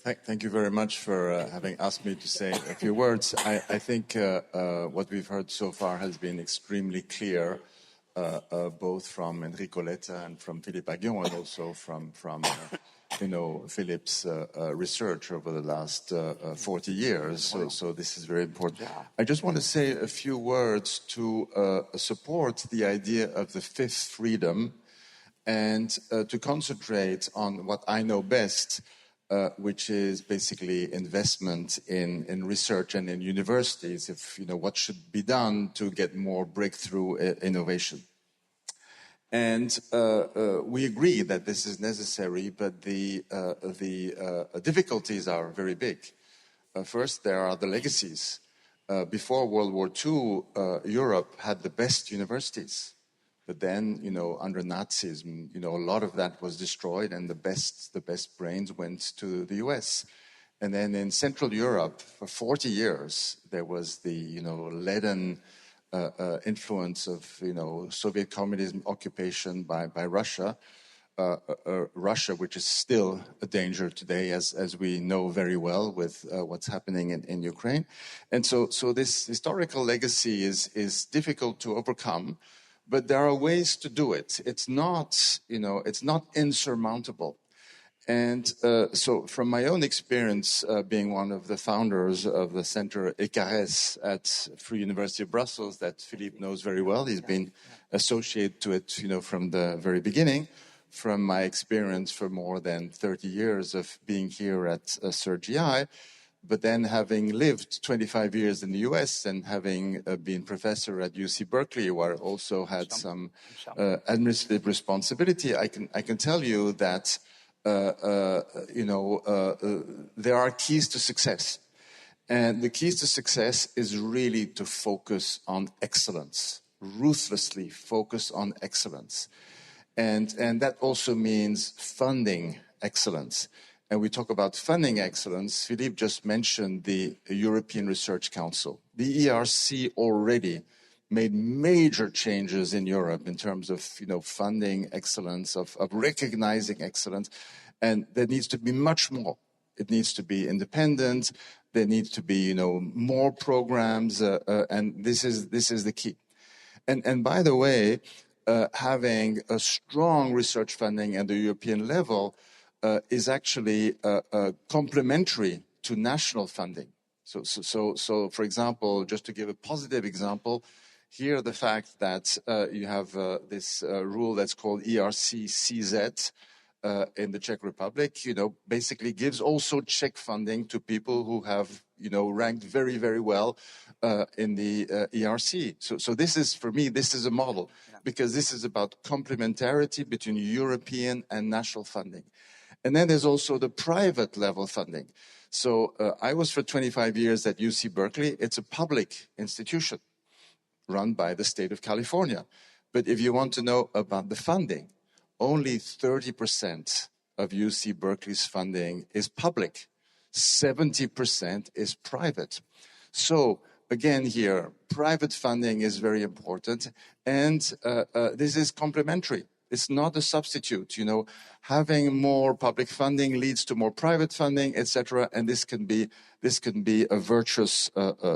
thank you very much for having asked me to say a few words. I think what we've heard so far has been extremely clear, both from Enrico Letta and from Philippe Aghion, and also from Philippe's research over the last 40 years. So this is very important. I just want to say a few words to support the idea of the fifth freedom, and to concentrate on what I know best, which is basically investment in research and in universities, what should be done to get more breakthrough innovation. And we agree that this is necessary, but the difficulties are very big. First, there are the legacies. Before World War II, Europe had the best universities. But then, under Nazism, a lot of that was destroyed, and the best brains went to the US. And then in Central Europe, for 40 years, there was the, leaden influence of, Soviet communism occupation by Russia. Russia, which is still a danger today, as we know very well with what's happening in Ukraine. And so this historical legacy is difficult to overcome. But there are ways to do it. It's not insurmountable. And so from my own experience, being one of the founders of the center ECARES at Free University of Brussels, that Philippe knows very well, he's been associated to it, from the very beginning. From my experience for more than 30 years of being here at CERGE-EI, but then having lived 25 years in the US and having been professor at UC Berkeley, where I also had some administrative responsibility, I can tell you that there are keys to success. And the keys to success is really to focus on excellence, ruthlessly focus on excellence. And that also means funding excellence. And we talk about funding excellence. Philippe just mentioned the European Research Council. The ERC already made major changes in Europe in terms of, funding excellence, of recognizing excellence. And there needs to be much more. It needs to be independent. There needs to be, more programs. And this is the key. And by the way, having a strong research funding at the European level is actually complementary to national funding. So, for example, just to give a positive example, here the fact that you have this rule that's called ERC-CZ in the Czech Republic, basically gives also Czech funding to people who have, ranked very, very well in the ERC. So this is, for me, this is a model, because this is about complementarity between European and national funding. And then there's also the private level funding. So I was for 25 years at UC Berkeley. It's a public institution run by the state of California. But if you want to know about the funding, only 30% of UC Berkeley's funding is public. 70% is private. So again here, private funding is very important. And this is complementary. It's not a substitute, having more public funding leads to more private funding, etc. And this can be a virtuous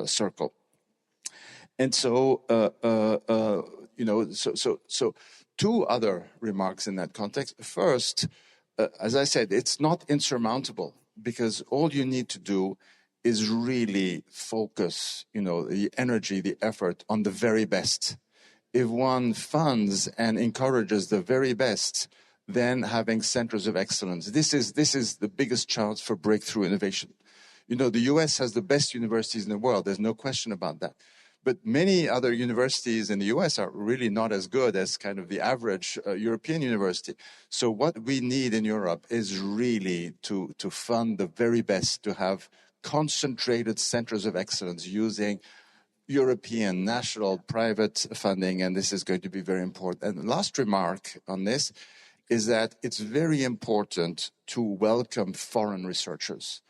circle. And so, so two other remarks in that context. First, as I said, it's not insurmountable, because all you need to do is really focus, the energy, the effort on the very best. If one funds and encourages the very best, then having centers of excellence. This is the biggest chance for breakthrough innovation. The US has the best universities in the world. There's no question about that. But many other universities in the US are really not as good as kind of the average European university. So what we need in Europe is really to fund the very best, to have concentrated centers of excellence using European, national, private funding, and this is going to be very important. And the last remark on this is that it's very important to welcome foreign researchers.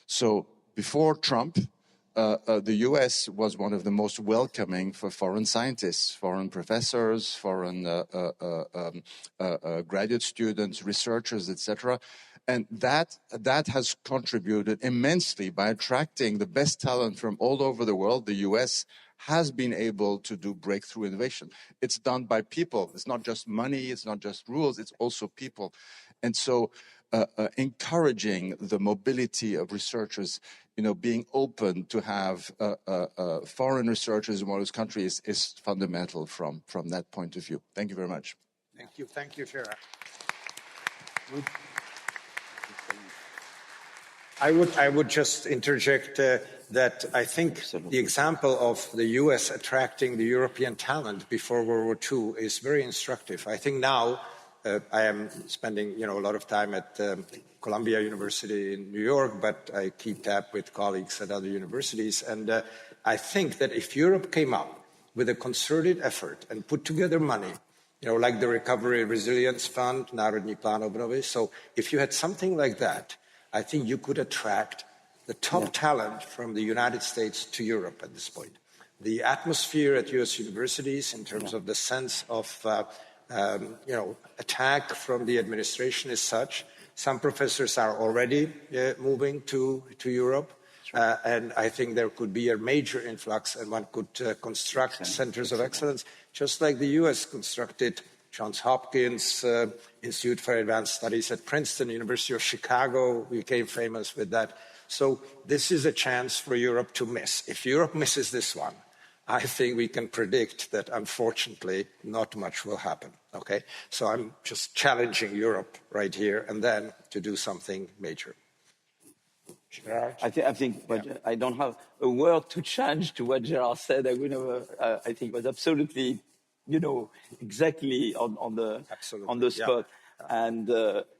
So before Trump, the US was one of the most welcoming for foreign scientists, foreign professors, foreign graduate students, researchers, etc. And that has contributed immensely by attracting the best talent from all over the world. The US has been able to do breakthrough innovation. It's done by people. It's not just money, it's not just rules, it's also people. And so encouraging the mobility of researchers, being open to have foreign researchers in one of those countries is fundamental from that point of view. Thank you very much. Thank you, Gerard. I would just interject that I think the example of the US attracting the European talent before World War II is very instructive. I think now I am spending a lot of time at Columbia University in New York, but I keep tab with colleagues at other universities. And I think that if Europe came up with a concerted effort and put together money, like the Recovery and Resilience Fund, Národní plán obnovy, so if you had something like that, I think you could attract the top talent from the United States to Europe at this point. The atmosphere at US universities in terms of the sense of attack from the administration is such. Some professors are already moving to Europe. And I think there could be a major influx and one could construct centers of excellence, just like the US constructed Johns Hopkins Institute for Advanced Studies at Princeton, University of Chicago became famous with that. So this is a chance for Europe to miss. If Europe misses this one, I think we can predict that, unfortunately, not much will happen, okay? So I'm just challenging Europe right here and then to do something major. I think but I don't have a word to change to what Gerard said. I think it was absolutely, exactly on the spot. Yeah. And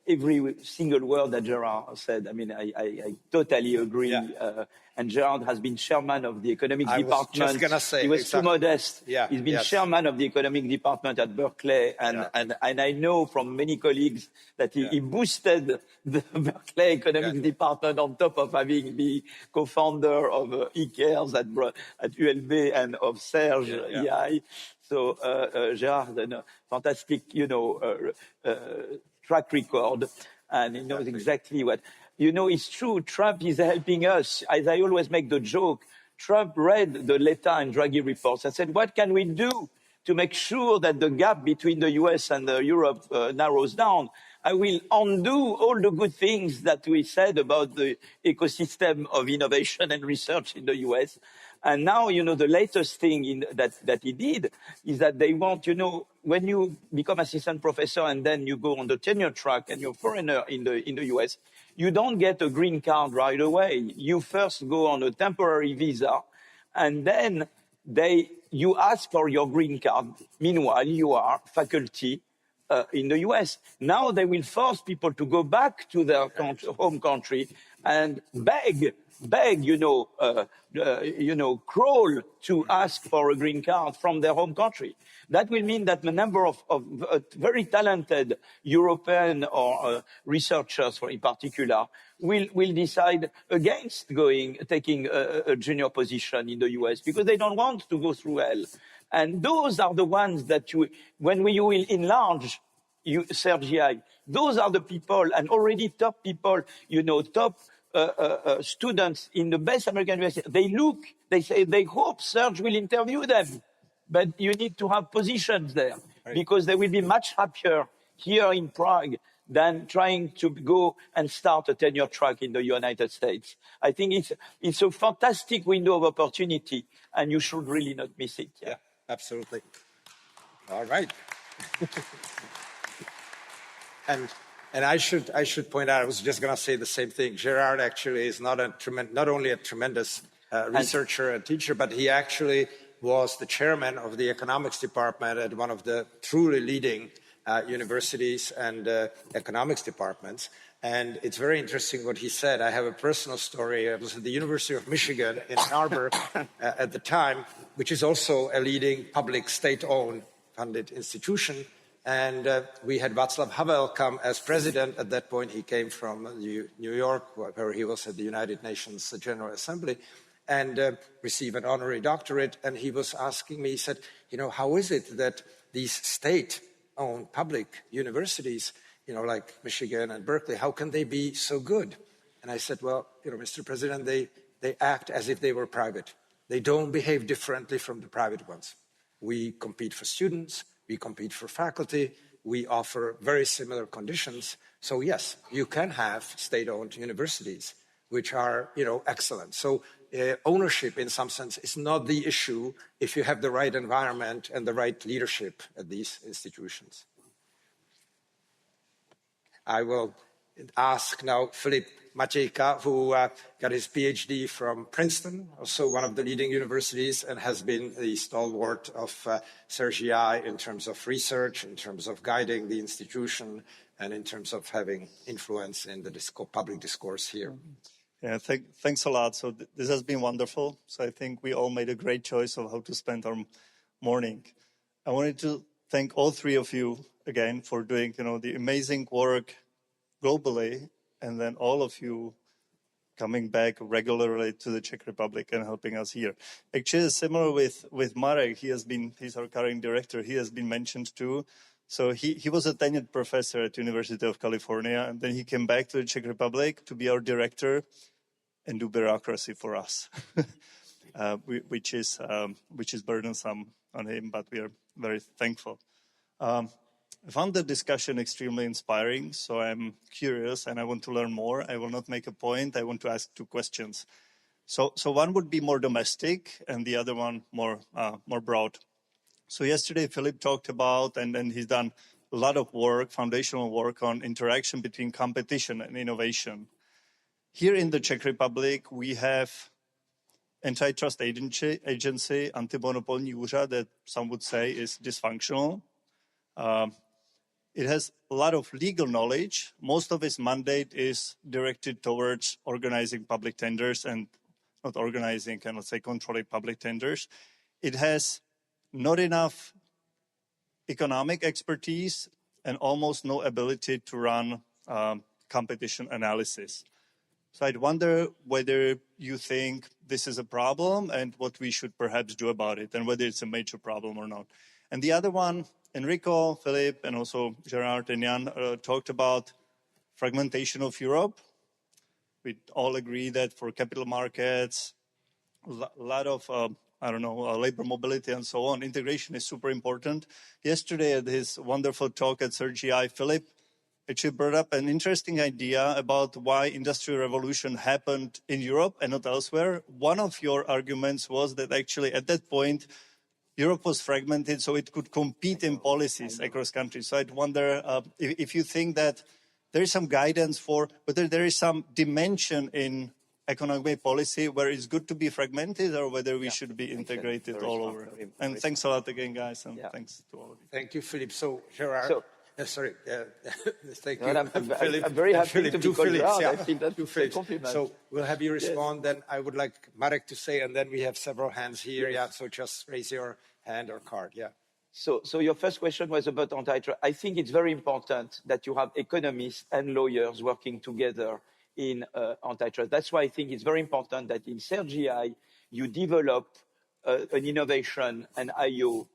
every single word that Gerard said, I totally agree. Yeah. And Gerard has been chairman of the economic department. I was just going to say, he was exactly. Too modest. Yeah. He's been chairman of the economic department at Berkeley. And I know from many colleagues that he boosted the Berkeley economic department on top of having been co-founder of eCares at ULB and of CERGE-EI. So Gerard has a fantastic, track record, and he knows exactly what. It's true, Trump is helping us. As I always make the joke, Trump read the Letta and Draghi reports and said, what can we do to make sure that the gap between the US and Europe narrows down? I will undo all the good things that we said about the ecosystem of innovation and research in the US. And now, the latest thing that he did is that they want, when you become assistant professor and then you go on the tenure track and you're a foreigner in the US, you don't get a green card right away. You first go on a temporary visa and then you ask for your green card. Meanwhile, you are faculty in the US. Now they will force people to go back to their home country and beg, crawl to ask for a green card from their home country. That will mean that the number of very talented European or researchers, in particular, will decide against taking a junior position in the US because they don't want to go through hell. And those are the ones that when you will enlarge CERGE-EI, those are the people, and already top people, top students in the best American university, they hope CERGE will interview them. But you need to have positions there, right? Because they will be much happier here in Prague than trying to go and start a tenure track in the United States. I think it's a fantastic window of opportunity, and you should really not miss it. Yeah, absolutely. All right. And I should point out, I was just going to say the same thing. Gerard actually is not only a tremendous researcher and teacher, but he actually was the chairman of the economics department at one of the truly leading universities and economics departments. And it's very interesting what he said. I have a personal story. I was at the University of Michigan in Ann Arbor at the time, which is also a leading public state-owned funded institution. And we had Václav Havel come as president. At that point, he came from New York, where he was at the United Nations General Assembly, and received an honorary doctorate. And he was asking me, he said, you know, how is it that these state-owned public universities, you know, like Michigan and Berkeley, how can they be so good? And I said, well, you know, Mr. President, they act as if they were private. They don't behave differently from the private ones. We compete for students, we compete for faculty, we offer very similar conditions. So yes, you can have state-owned universities, which are, you know, excellent. So ownership, in some sense, is not the issue if you have the right environment and the right leadership at these institutions. I will ask now Philippe Matějka, who got his PhD from Princeton, also one of the leading universities, and has been the stalwart of CERGE-EI in terms of research, in terms of guiding the institution, and in terms of having influence in the public discourse here. Yeah, thanks a lot. So this has been wonderful. So I think we all made a great choice of how to spend our morning. I wanted to thank all three of you again for doing, you know, the amazing work globally, and then all of you coming back regularly to the Czech Republic and helping us here. Actually, similar with Marek, he's our current director, he has been mentioned too. So he was a tenured professor at University of California, and then he came back to the Czech Republic to be our director and do bureaucracy for us, which is burdensome on him, but we are very thankful. I found the discussion extremely inspiring, so I'm curious and I want to learn more. I will not make a point. I want to ask two questions. So one would be more domestic and the other one more broad. So yesterday Philippe talked about, and then he's done a lot of work, foundational work on interaction between competition and innovation. Here in the Czech Republic, we have antitrust agency, antimonopolní úřad, that some would say is dysfunctional. It has a lot of legal knowledge. Most of its mandate is directed towards organizing public tenders and not organizing, cannot say controlling public tenders. It has not enough economic expertise and almost no ability to run competition analysis. So I'd wonder whether you think this is a problem and what we should perhaps do about it, and whether it's a major problem or not. And the other one, Enrico, Philippe, and also Gerard and Jan talked about fragmentation of Europe. We all agree that for capital markets, a lot of, labor mobility and so on, integration is super important. Yesterday at his wonderful talk at CERGE-EI, Philippe actually brought up an interesting idea about why industrial revolution happened in Europe and not elsewhere. One of your arguments was that actually at that point, Europe was fragmented, so it could compete in policies across countries. So I'd wonder if you think that there is some guidance for whether there is some dimension in economic policy where it's good to be fragmented, or whether we should be integrated all over. And thanks a lot again, guys, and thanks to all of you. Thank you, Philippe. So, Gerard. Sorry. Thank you. I'm very happy to be called Gerard. I think that's a compliment. So we'll have you respond. Yes. Then I would like Marek to say, and then we have several hands here. Yes. Yeah. So just raise your hand or card. Yeah. So your first question was about antitrust. I think it's very important that you have economists and lawyers working together in antitrust. That's why I think it's very important that in CERGE-EI you develop an innovation and IO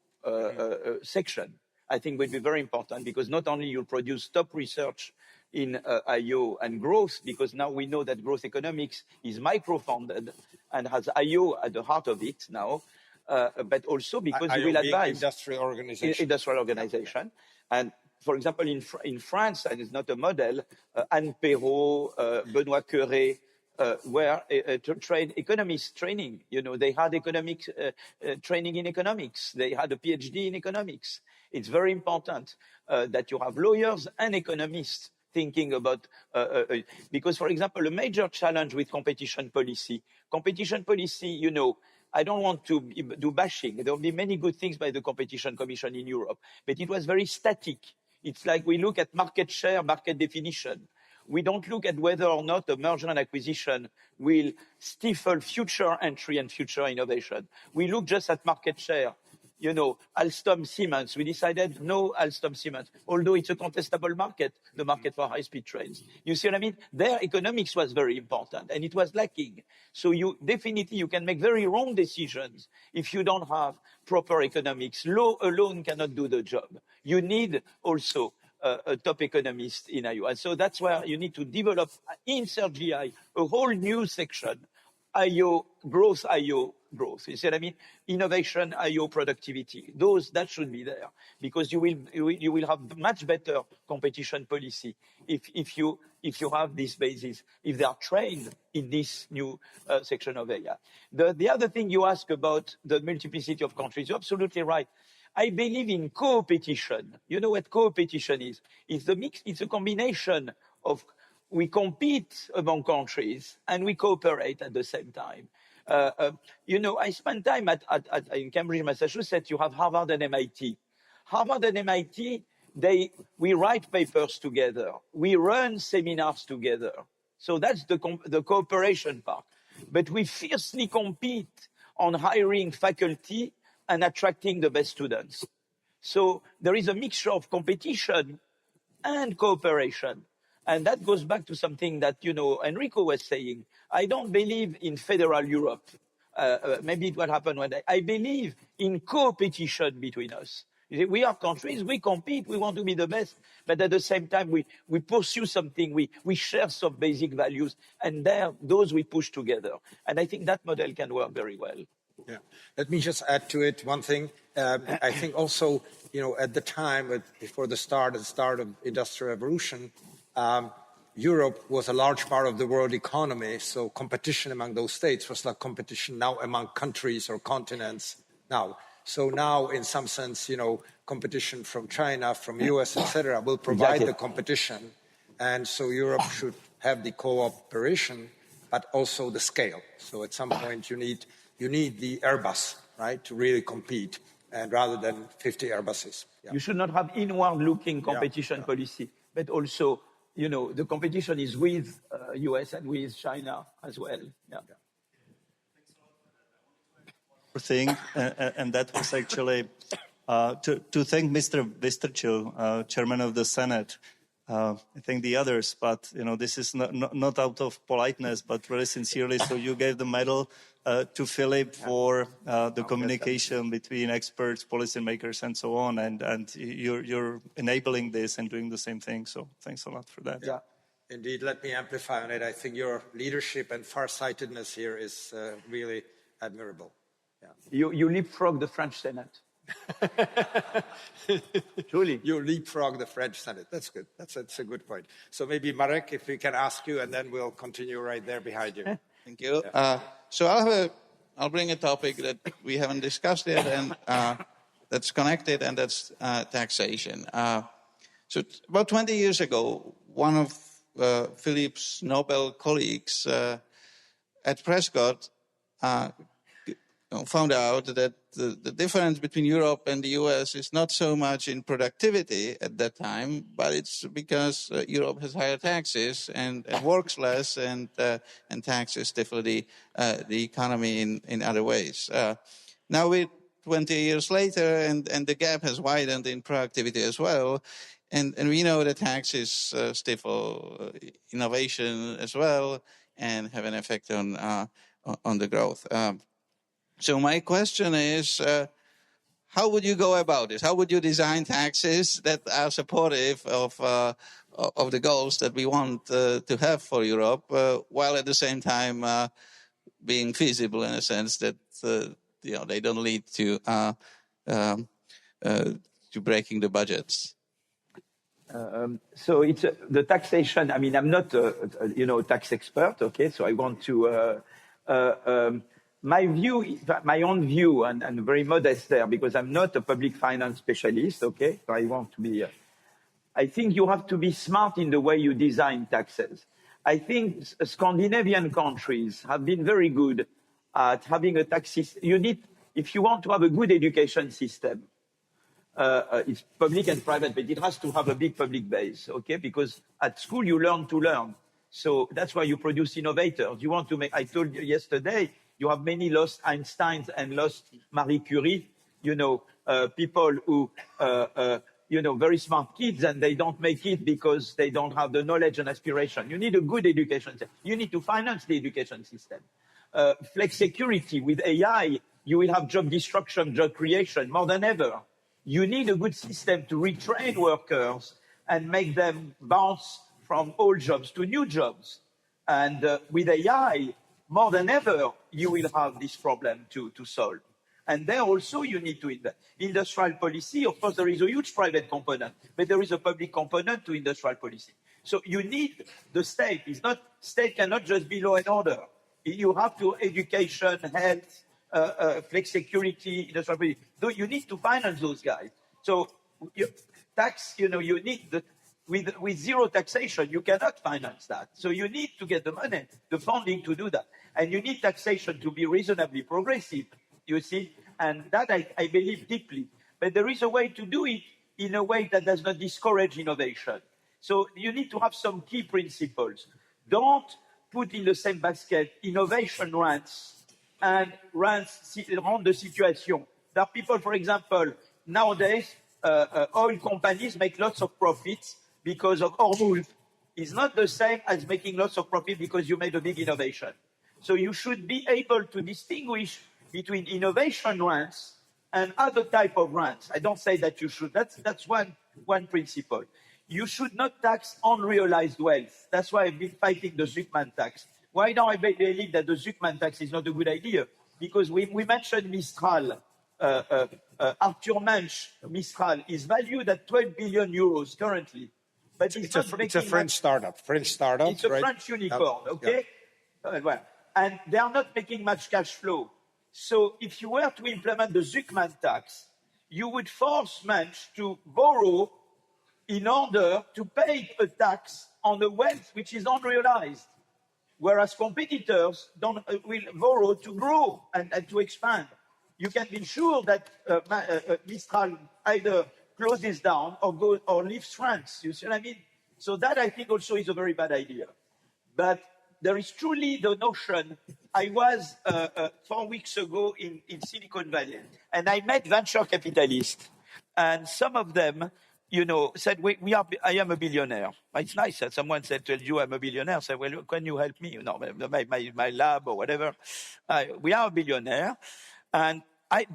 section. I think would be very important, because not only you'll produce top research in IO and growth, because now we know that growth economics is micro-funded and has IO at the heart of it now, but also because you will advise industrial organization. And for example, in France, and it's not a model, Anne Perrault, Benoît Cœuré, were trained economists training. You know, they had economics training in economics. They had a PhD in economics. It's very important that you have lawyers and economists thinking about, because, for example, a major challenge with competition policy, you know, I don't want to do bashing. There will be many good things by the Competition Commission in Europe, but it was very static. It's like we look at market share, market definition. We don't look at whether or not a merger and acquisition will stifle future entry and future innovation. We look just at market share. You know, Alstom Siemens, we decided no Alstom Siemens, although it's a contestable market, the market for high-speed trains. You see what I mean? Their economics was very important, and it was lacking. So you can make very wrong decisions if you don't have proper economics. Law alone cannot do the job. You need also a top economist in IO. And so that's where you need to develop in CERGE-EI a whole new section, IO growth. You see what I mean? Innovation, IO productivity. That should be there, because you will have much better competition policy if you have this basis, if they are trained in this new section of AI. The other thing you ask about the multiplicity of countries, you're absolutely right. I believe in co-petition. You know what co-petition is? It's a combination of we compete among countries and we cooperate at the same time. You know, I spent time in Cambridge, Massachusetts. You have Harvard and MIT. Harvard and MIT, we write papers together. We run seminars together. So that's the cooperation part. But we fiercely compete on hiring faculty and attracting the best students. So there is a mixture of competition and cooperation. And that goes back to something that, you know, Enrico was saying. I don't believe in federal Europe. Maybe it will happen one day. I believe in co-petition between us. We are countries, we compete, we want to be the best, but at the same time, we pursue something, we share some basic values, and those we push together. And I think that model can work very well. Yeah. Let me just add to it one thing. I think also, you know, at the time, before the start of Industrial Revolution, Europe was a large part of the world economy, so competition among those states was like competition now among countries or continents now. So now, in some sense, you know, competition from China, from US, etc., will provide the competition. And so Europe should have the cooperation, but also the scale. So at some point, you need the Airbus, right, to really compete, and rather than 50 Airbuses. Yeah. You should not have inward-looking competition policy, but also, you know, the competition is with US and with China as well. Yeah. Thing, and that was actually to thank Mr. Vystrčil, chairman of the Senate. I think the others, but you know, this is not out of politeness, but really sincerely. So you gave the medal to Philippe for the communication between experts, policymakers, and so on, and you're enabling this and doing the same thing. So thanks a lot for that. Yeah, indeed. Let me amplify on it. I think your leadership and farsightedness here is really admirable. Yeah. You leapfrog the French Senate. Truly. You leapfrog the French Senate. That's good. That's a good point. So maybe, Marek, if we can ask you, and then we'll continue right there behind you. Thank you. So I'll bring a topic that we haven't discussed yet, and that's connected, and that's taxation. So about 20 years ago, one of Philippe's Nobel colleagues at Prescott found out that the difference between Europe and the US is not so much in productivity at that time, but it's because Europe has higher taxes and works less, and taxes stifle the economy in other ways. Now we're 20 years later, and the gap has widened in productivity as well, and we know that taxes stifle innovation as well and have an effect on the growth. So my question is, how would you go about this? How would you design taxes that are supportive of the goals that we want to have for Europe, while at the same time being feasible in a sense that they don't lead to breaking the budgets? So it's the taxation. I mean, I'm not a tax expert. Okay, so I want to. My own view, and very modest there, because I'm not a public finance specialist, okay? So I want to be, I think you have to be smart in the way you design taxes. I think Scandinavian countries have been very good at having a tax system. You need, if you want to have a good education system, it's public and private, but it has to have a big public base, okay? Because at school you learn to learn. So that's why you produce innovators. You want to make, I told you yesterday, you have many lost Einsteins and lost Marie Curie, people who, very smart kids, and they don't make it because they don't have the knowledge and aspiration. You need a good education system. You need to finance the education system. Flex security with AI, you will have job destruction, job creation more than ever. You need a good system to retrain workers and make them bounce from old jobs to new jobs. And with AI, more than ever, you will have this problem to solve. And there also you need to invest. Industrial policy, of course, there is a huge private component, but there is a public component to industrial policy. So you need the state. State cannot just be law and order. You have to education, health, flex security, industrial policy. You need to finance those guys. So tax, you need with zero taxation, you cannot finance that. So you need to get the money, the funding to do that. And you need taxation to be reasonably progressive, you see. And that I believe deeply. But there is a way to do it in a way that does not discourage innovation. So you need to have some key principles. Don't put in the same basket innovation rents and rents rent de situation. There are people, for example, nowadays, oil companies make lots of profits because of Hormuz. It's not the same as making lots of profit because you made a big innovation. So you should be able to distinguish between innovation rents and other type of rents. I don't say that you should. That's one principle. You should not tax unrealized wealth. That's why I've been fighting the Zuckman tax. Why now I believe that the Zuckman tax is not a good idea? Because we mentioned Mistral. Arthur Mensch, Mistral, is valued at 12 billion euros currently. But it's a French startup. It's a right? French unicorn, okay? Yeah. And they are not making much cash flow. So if you were to implement the Zuckman tax, you would force Mensch to borrow in order to pay a tax on the wealth which is unrealized, whereas competitors will borrow to grow and to expand. You can be sure that Mistral either closes down or leaves France. You see what I mean? So that I think also is a very bad idea. But there is truly the notion. I was 4 weeks ago in Silicon Valley, and I met venture capitalists, and some of them, said, I am a billionaire. It's nice that someone said to you, I'm a billionaire. I said, well, can you help me? My lab or whatever. We are a billionaire. And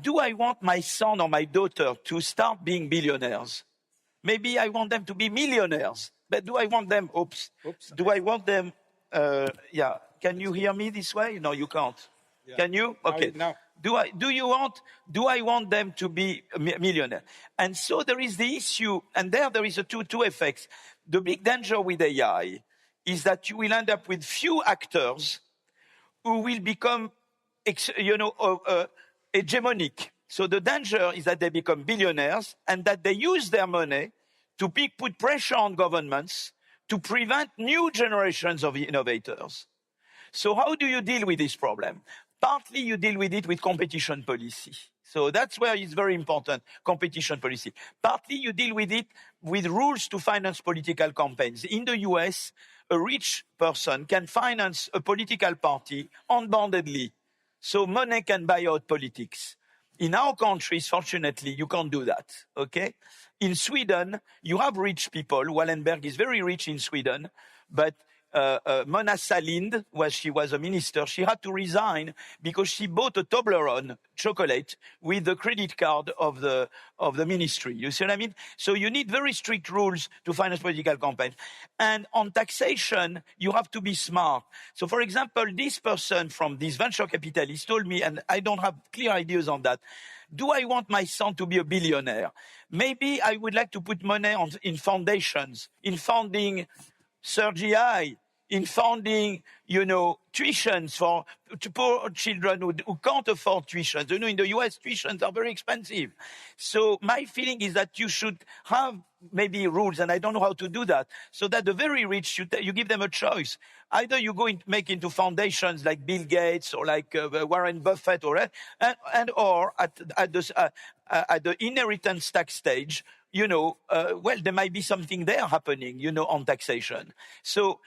do I want my son or my daughter to start being billionaires? Maybe I want them to be millionaires. But do I want them, do I want them, Can you hear me this way? No, you can't. Yeah. Can you? Okay. No. Do I want them to be a millionaire? And so there is the issue, and there is two effects. The big danger with AI is that you will end up with few actors who will become, hegemonic. So the danger is that they become billionaires and that they use their money to put pressure on governments to prevent new generations of innovators. So how do you deal with this problem? Partly you deal with it with competition policy. So that's where it's very important, competition policy. Partly you deal with it with rules to finance political campaigns. In the US, a rich person can finance a political party unboundedly. So money can buy out politics. In our countries, fortunately, you can't do that, okay? In Sweden, you have rich people. Wallenberg is very rich in Sweden, but Mona Sahlin, she was a minister, she had to resign because she bought a Toblerone chocolate with the credit card of the ministry. You see what I mean? So you need very strict rules to finance political campaigns. And on taxation, you have to be smart. So for example, this person from this venture capitalist told me, and I don't have clear ideas on that, do I want my son to be a billionaire? Maybe I would like to put money in foundations, in funding CERGE-EI, in funding, tuitions for poor children who can't afford tuitions. In the US, tuitions are very expensive. So my feeling is that you should have maybe rules, and I don't know how to do that, so that the very rich, you give them a choice. Either you make into foundations like Bill Gates or like Warren Buffett, or at the inheritance tax stage, there might be something there happening, on taxation. So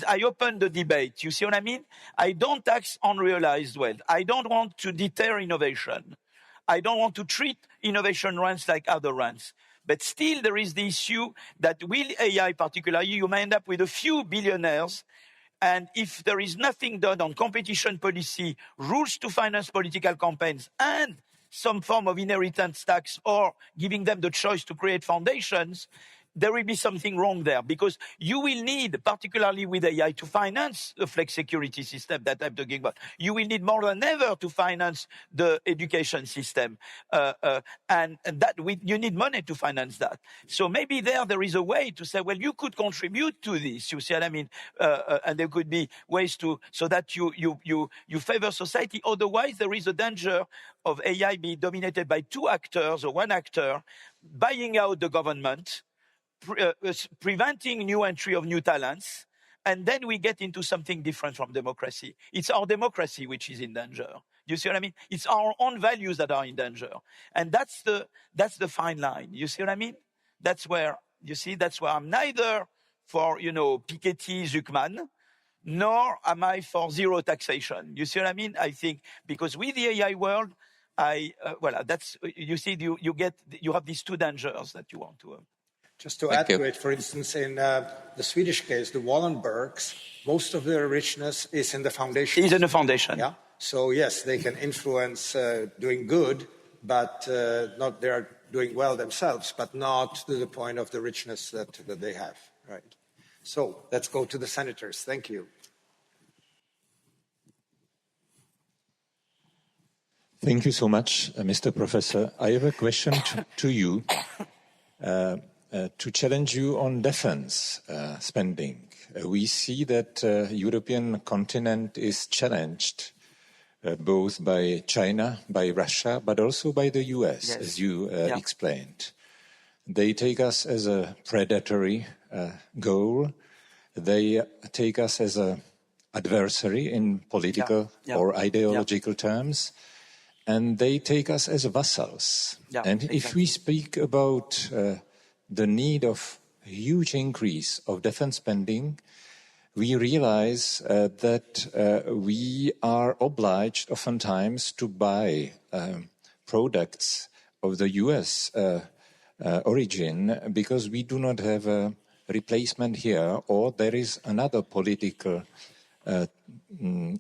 I open the debate. You see what I mean? I don't tax unrealized wealth. I don't want to deter innovation. I don't want to treat innovation rents like other rents. But still, there is the issue that with AI particularly, you may end up with a few billionaires. And if there is nothing done on competition policy, rules to finance political campaigns, and some form of inheritance tax, or giving them the choice to create foundations, there will be something wrong there, because you will need, particularly with AI, to finance the flex security system that I'm talking about. You will need more than ever to finance the education system. And you need money to finance that. So maybe there is a way to say, well, you could contribute to this. You see what I mean? And there could be ways so that you favor society. Otherwise, there is a danger of AI being dominated by two actors or one actor, buying out the government, preventing new entry of new talents, and then we get into something different from democracy. It's our democracy which is in danger. You see what I mean? It's our own values that are in danger. And that's the fine line. You see what I mean? That's where I'm neither for, Piketty, Zuckman, nor am I for zero taxation. You see what I mean? I think because with the AI world, you have these two dangers that you want to. Just to add to it, for instance, in the Swedish case, the Wallenbergs, most of their richness is in the foundation. Is in the foundation. Yeah. So yes, they can influence doing good, but not they are doing well themselves, but not to the point of the richness that they have. Right. So let's go to the senators. Thank you. Thank you so much, Mr. Professor. I have a question to you. To challenge you on defense spending. We see that European continent is challenged both by China, by Russia, but also by the US, yes, as you explained. They take us as a predatory goal. They take us as an adversary in political or ideological terms. And they take us as vassals. And if we speak about the need of huge increase of defense spending, we realize that we are obliged oftentimes to buy products of the US origin because we do not have a replacement here, or there is another political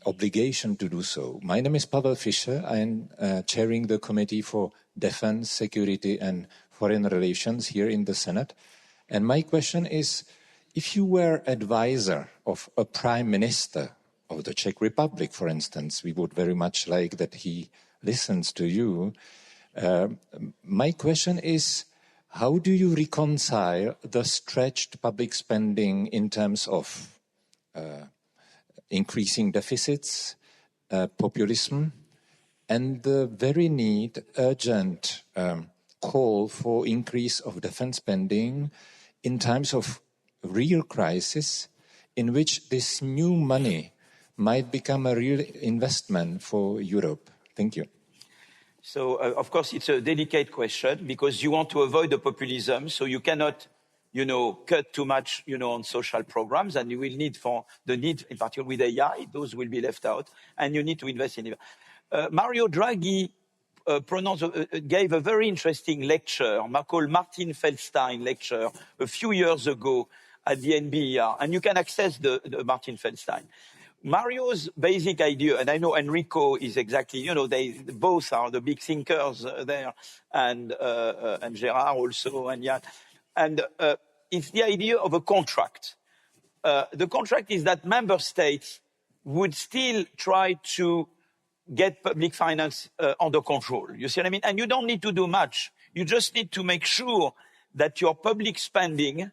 obligation to do so. My name is Pavel Fischer. I am chairing the Committee for Defense, Security and Foreign Relations here in the Senate. And my question is, if you were advisor of a prime minister of the Czech Republic, for instance, we would very much like that he listens to you. My question is, how do you reconcile the stretched public spending in terms of increasing deficits, populism, and the very urgent call for increase of defense spending in times of real crisis in which this new money might become a real investment for Europe? Thank you. So, of course, it's a delicate question because you want to avoid the populism, so you cannot, cut too much, on social programs, and you will need in particular with AI, those will be left out, and you need to invest in it. Mario Draghi gave a very interesting lecture called Martin Feldstein lecture a few years ago at the NBER, and you can access the Martin Feldstein. Mario's basic idea, and I know Enrico is exactly, they both are the big thinkers there, and Gerard also, and Jan. And it's the idea of a contract. The contract is that member states would still try to get public finance under control. You see what I mean? And you don't need to do much. You just need to make sure that your public spending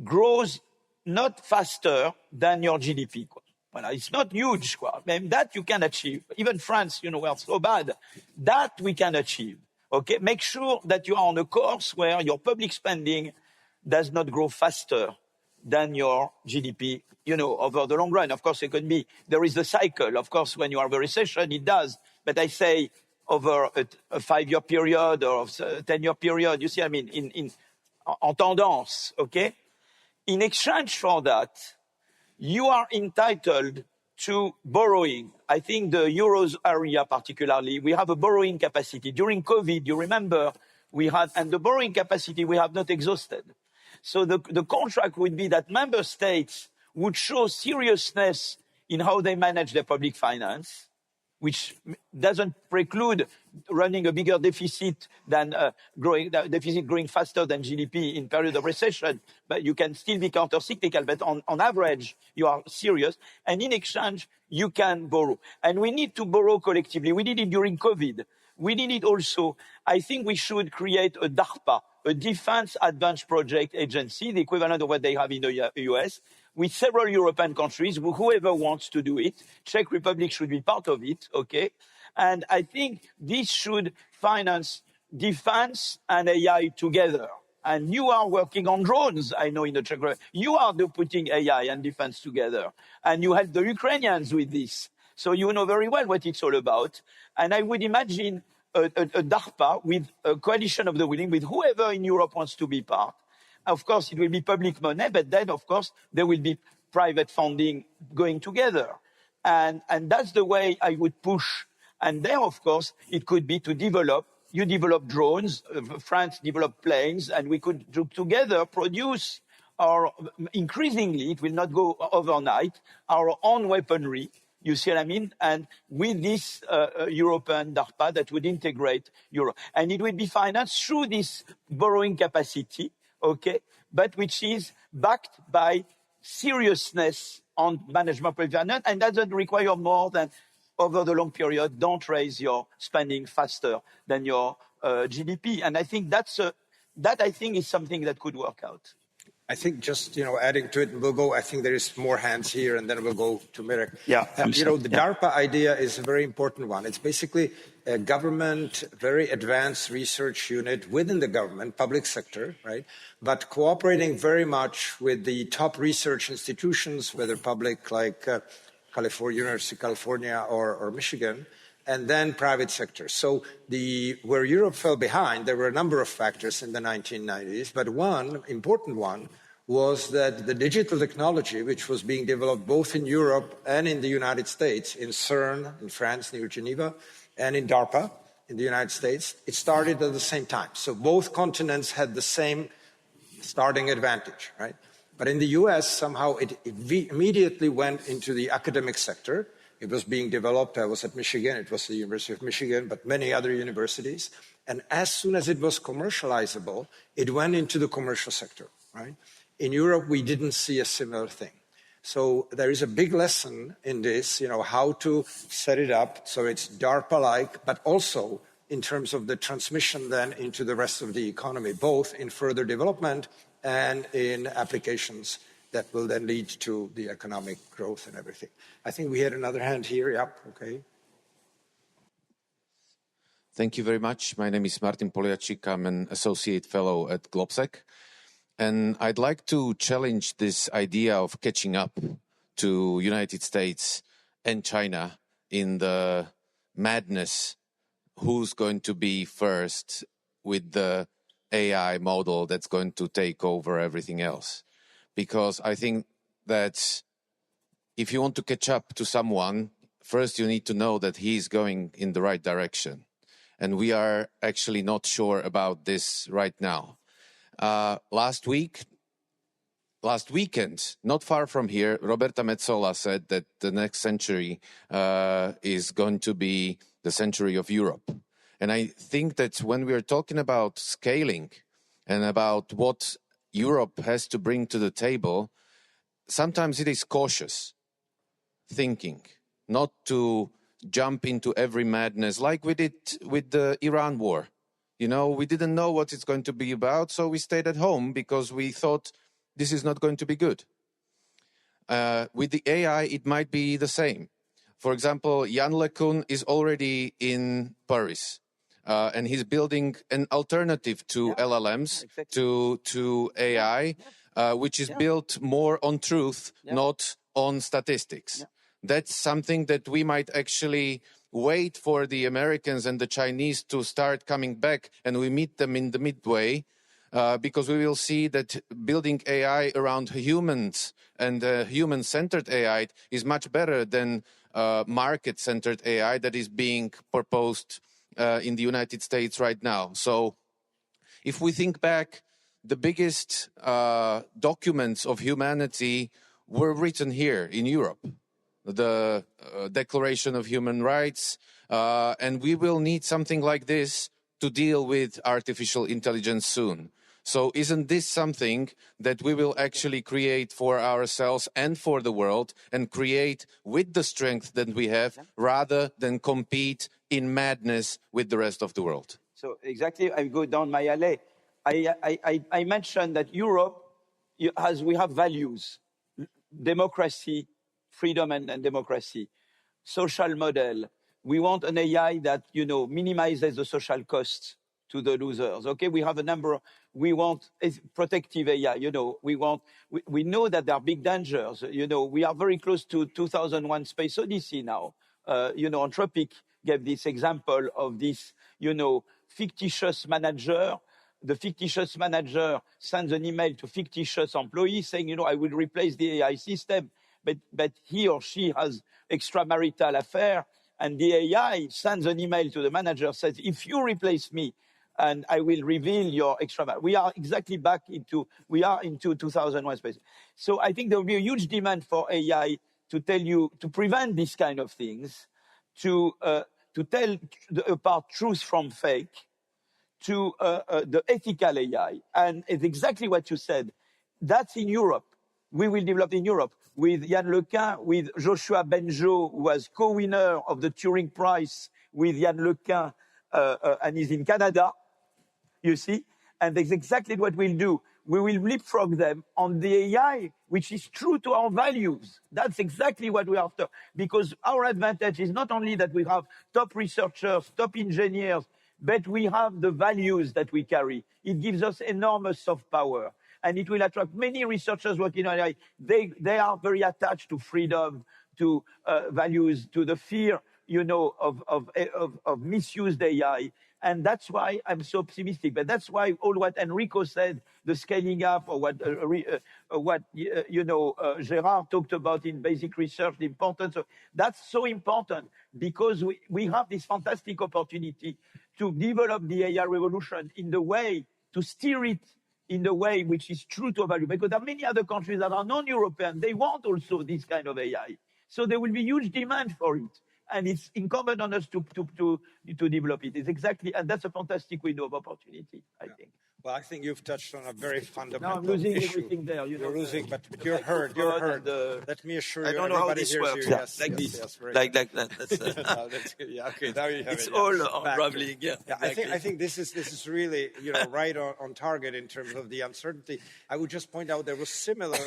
grows not faster than your GDP. Well, it's not huge. And that you can achieve. Even France, we are so bad. That we can achieve. Okay, make sure that you are on a course where your public spending does not grow faster than your GDP, over the long run. Of course, there is a cycle. Of course, when you have a recession, it does. But I say over a 5-year period or a 10-year period, you see, I mean, en tendance, okay? In exchange for that, you are entitled to borrowing. I think the Euro area particularly, we have a borrowing capacity. During COVID, you remember, and the borrowing capacity we have not exhausted. So the contract would be that member states would show seriousness in how they manage their public finance, which doesn't preclude running a bigger deficit than growing faster than GDP in period of recession. But you can still be counter-cyclical. But on average, you are serious. And in exchange, you can borrow. And we need to borrow collectively. We did it during COVID. We need it also. I think we should create a DARPA, a Defense Advanced Project Agency, the equivalent of what they have in the US, with several European countries, whoever wants to do it. Czech Republic should be part of it, okay? And I think this should finance defense and AI together. And you are working on drones, I know, in the Czech Republic. You are putting AI and defense together. And you help the Ukrainians with this. So you know very well what it's all about. And I would imagine a DARPA with a coalition of the willing, with whoever in Europe wants to be part. Of course, it will be public money, but then, of course, there will be private funding going together. And that's the way I would push. And there, of course, it could be to you develop drones, France develop planes, and we could together produce increasingly, it will not go overnight, our own weaponry. You see what I mean? And with this European DARPA that would integrate Europe. And it will be financed through this borrowing capacity, okay, but which is backed by seriousness on management prevention, and that doesn't require more than over the long period, don't raise your spending faster than your GDP. And I think that I think is something that could work out. I think just, adding to it, we'll go, I think there is more hands here, and then we'll go to Mirek. Yeah. The DARPA idea is a very important one. It's basically a government, very advanced research unit within the government, public sector, right? But cooperating very much with the top research institutions, whether public like University of California or Michigan, and then private sector. So where Europe fell behind, there were a number of factors in the 1990s, but one important one was that the digital technology, which was being developed both in Europe and in the United States, in CERN, in France, near Geneva, and in DARPA, in the United States, it started at the same time. So both continents had the same starting advantage, right? But in the US, somehow it immediately went into the academic sector. It was being developed. I was at Michigan. It was the University of Michigan, but many other universities. And as soon as it was commercializable, it went into the commercial sector, right? In Europe, we didn't see a similar thing. So there is a big lesson in this, how to set it up so it's DARPA-like, but also in terms of the transmission then into the rest of the economy, both in further development and in applications that will then lead to the economic growth and everything. I think we had another hand here. Yep, okay. Thank you very much. My name is Martin Poliacik. I'm an associate fellow at Globsec. And I'd like to challenge this idea of catching up to United States and China in the madness. Who's going to be first with the AI model that's going to take over everything else? Because I think that if you want to catch up to someone, first you need to know that he's going in the right direction. And we are actually not sure about this right now. Last weekend, not far from here, Roberta Metsola said that the next century is going to be the century of Europe. And I think that when we are talking about scaling and about what Europe has to bring to the table, sometimes it is cautious thinking, not to jump into every madness like we did with the Iran war. We didn't know what it's going to be about, so we stayed at home because we thought this is not going to be good. With the AI, it might be the same. For example, Jan LeCun is already in Paris, and he's building an alternative to LLMs, exactly. to AI, which is built more on truth, not on statistics. That's something that we might actually wait for the Americans and the Chinese to start coming back, and we meet them in the midway, because we will see that building AI around humans and human-centered AI is much better than market-centered AI that is being proposed in the United States right now. So if we think back, the biggest documents of humanity were written here in Europe. The Declaration of Human Rights, and we will need something like this to deal with artificial intelligence soon. So isn't this something that we will actually create for ourselves and for the world, and create with the strength that we have, rather than compete in madness with the rest of the world? So exactly, I go down my alley. I mentioned that Europe, we have values, democracy, freedom and democracy, social model. We want an AI that, minimizes the social costs to the losers. Okay, we have a number. We want protective AI. We know that there are big dangers. We are very close to 2001 Space Odyssey now. Anthropic gave this example of this, fictitious manager. The fictitious manager sends an email to fictitious employees saying, I will replace the AI system. But he or she has extramarital affair, and the AI sends an email to the manager, says, if you replace me, and I will reveal your extramarital. We are exactly into 2001 space. So I think there will be a huge demand for AI to prevent these kind of things, to tell apart truth from fake, to the ethical AI. And it's exactly what you said. That's in Europe. We will develop in Europe with Jan LeCun, with Joshua Benjo, who was co-winner of the Turing Prize with Jan LeCun, and he's in Canada, you see. And that's exactly what we'll do. We will leapfrog them on the AI, which is true to our values. That's exactly what we're after. Because our advantage is not only that we have top researchers, top engineers, but we have the values that we carry. It gives us enormous soft power. And it will attract many researchers working on AI. They are very attached to freedom, to values, to the fear, of misused AI. And that's why I'm so optimistic. But that's why all what Enrico said, the scaling up, or what Gerard talked about in basic research, the importance of that's so important, because we have this fantastic opportunity to develop the AI revolution in the way, to steer it in the way which is true to value. Because there are many other countries that are non-European. They want also this kind of AI. So there will be huge demand for it. And it's incumbent on us to develop it. It's exactly, and that's a fantastic window of opportunity, I think. Well, I think you've touched on a very fundamental I'm losing issue. everything there. You're losing, but you're heard. You're heard. Let me assure you, I don't know how this works. You. Yes, like yes, this, yes, like that. That's, that's good. Yeah, okay. Now you have it's it. all Yeah. unraveling. Yeah, exactly. I think this is really right on target in terms of the uncertainty. I would just point out there was similar,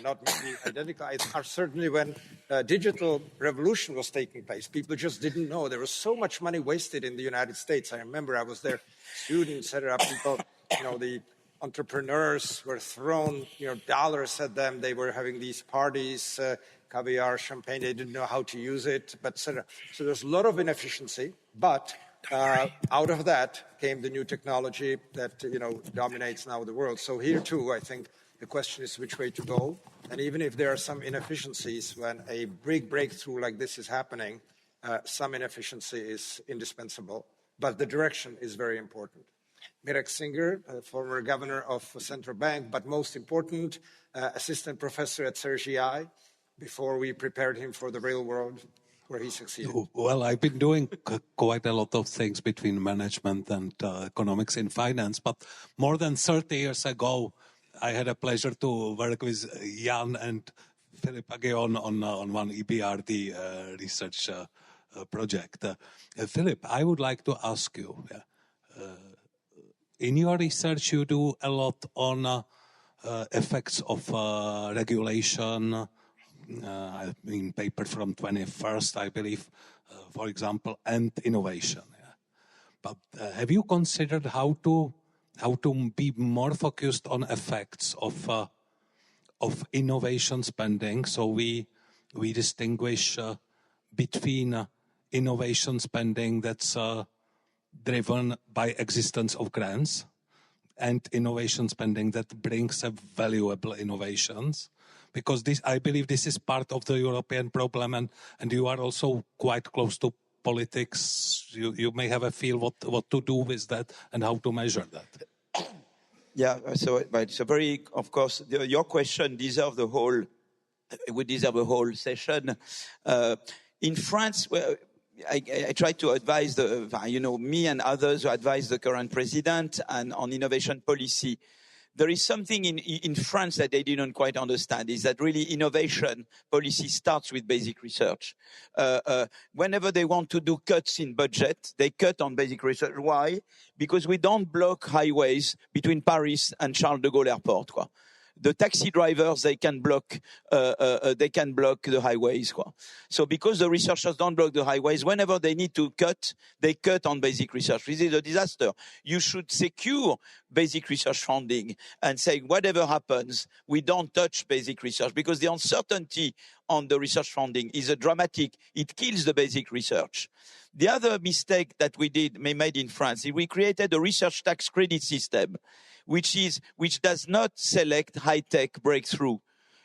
not maybe identical. Certainly when digital revolution was taking place, people just didn't know. There was so much money wasted in the United States. I remember I was there, students, etc. People, the entrepreneurs were thrown, dollars at them. They were having these parties, caviar, champagne. They didn't know how to use it, but etc. So there's a lot of inefficiency. But out of that came the new technology that dominates now the world. So here too, I think the question is which way to go. And even if there are some inefficiencies when a big breakthrough like this is happening, some inefficiency is indispensable. But the direction is very important. Mirek Singer, former governor of a central bank, but most important, assistant professor at CERGE-EI, before we prepared him for the real world, where he succeeded. Well, I've been doing quite a lot of things between management and economics in finance, but more than 30 years ago, I had a pleasure to work with Jan and Philippe Aghion on one EBRD research project. Philippe, I would like to ask you, in your research, you do a lot on effects of regulation paper from 21st, I believe, for example, and innovation. Yeah. But have you considered how to be more focused on effects of innovation spending? So we distinguish between innovation spending that's driven by existence of grants and innovation spending that brings valuable innovations. Because I believe this is part of the European problem, and you are also quite close to politics. You may have a feel what to do with that and how to measure that. Yeah, so very, of course, your question deserves would deserve a whole session. In France, I try to advise me and others who advise the current president and on innovation policy. There is something in France that they didn't quite understand, is that really innovation policy starts with basic research. Whenever they want to do cuts in budget, they cut on basic research. Why? Because we don't block highways between Paris and Charles de Gaulle Airport. The taxi drivers, they can block the highways. So because the researchers don't block the highways, whenever they need to cut, they cut on basic research. This is a disaster. You should secure basic research funding and say, whatever happens, we don't touch basic research, because the uncertainty on the research funding is dramatic. It kills the basic research. The other mistake that we made in France is we created a research tax credit system, which does not select high-tech breakthrough.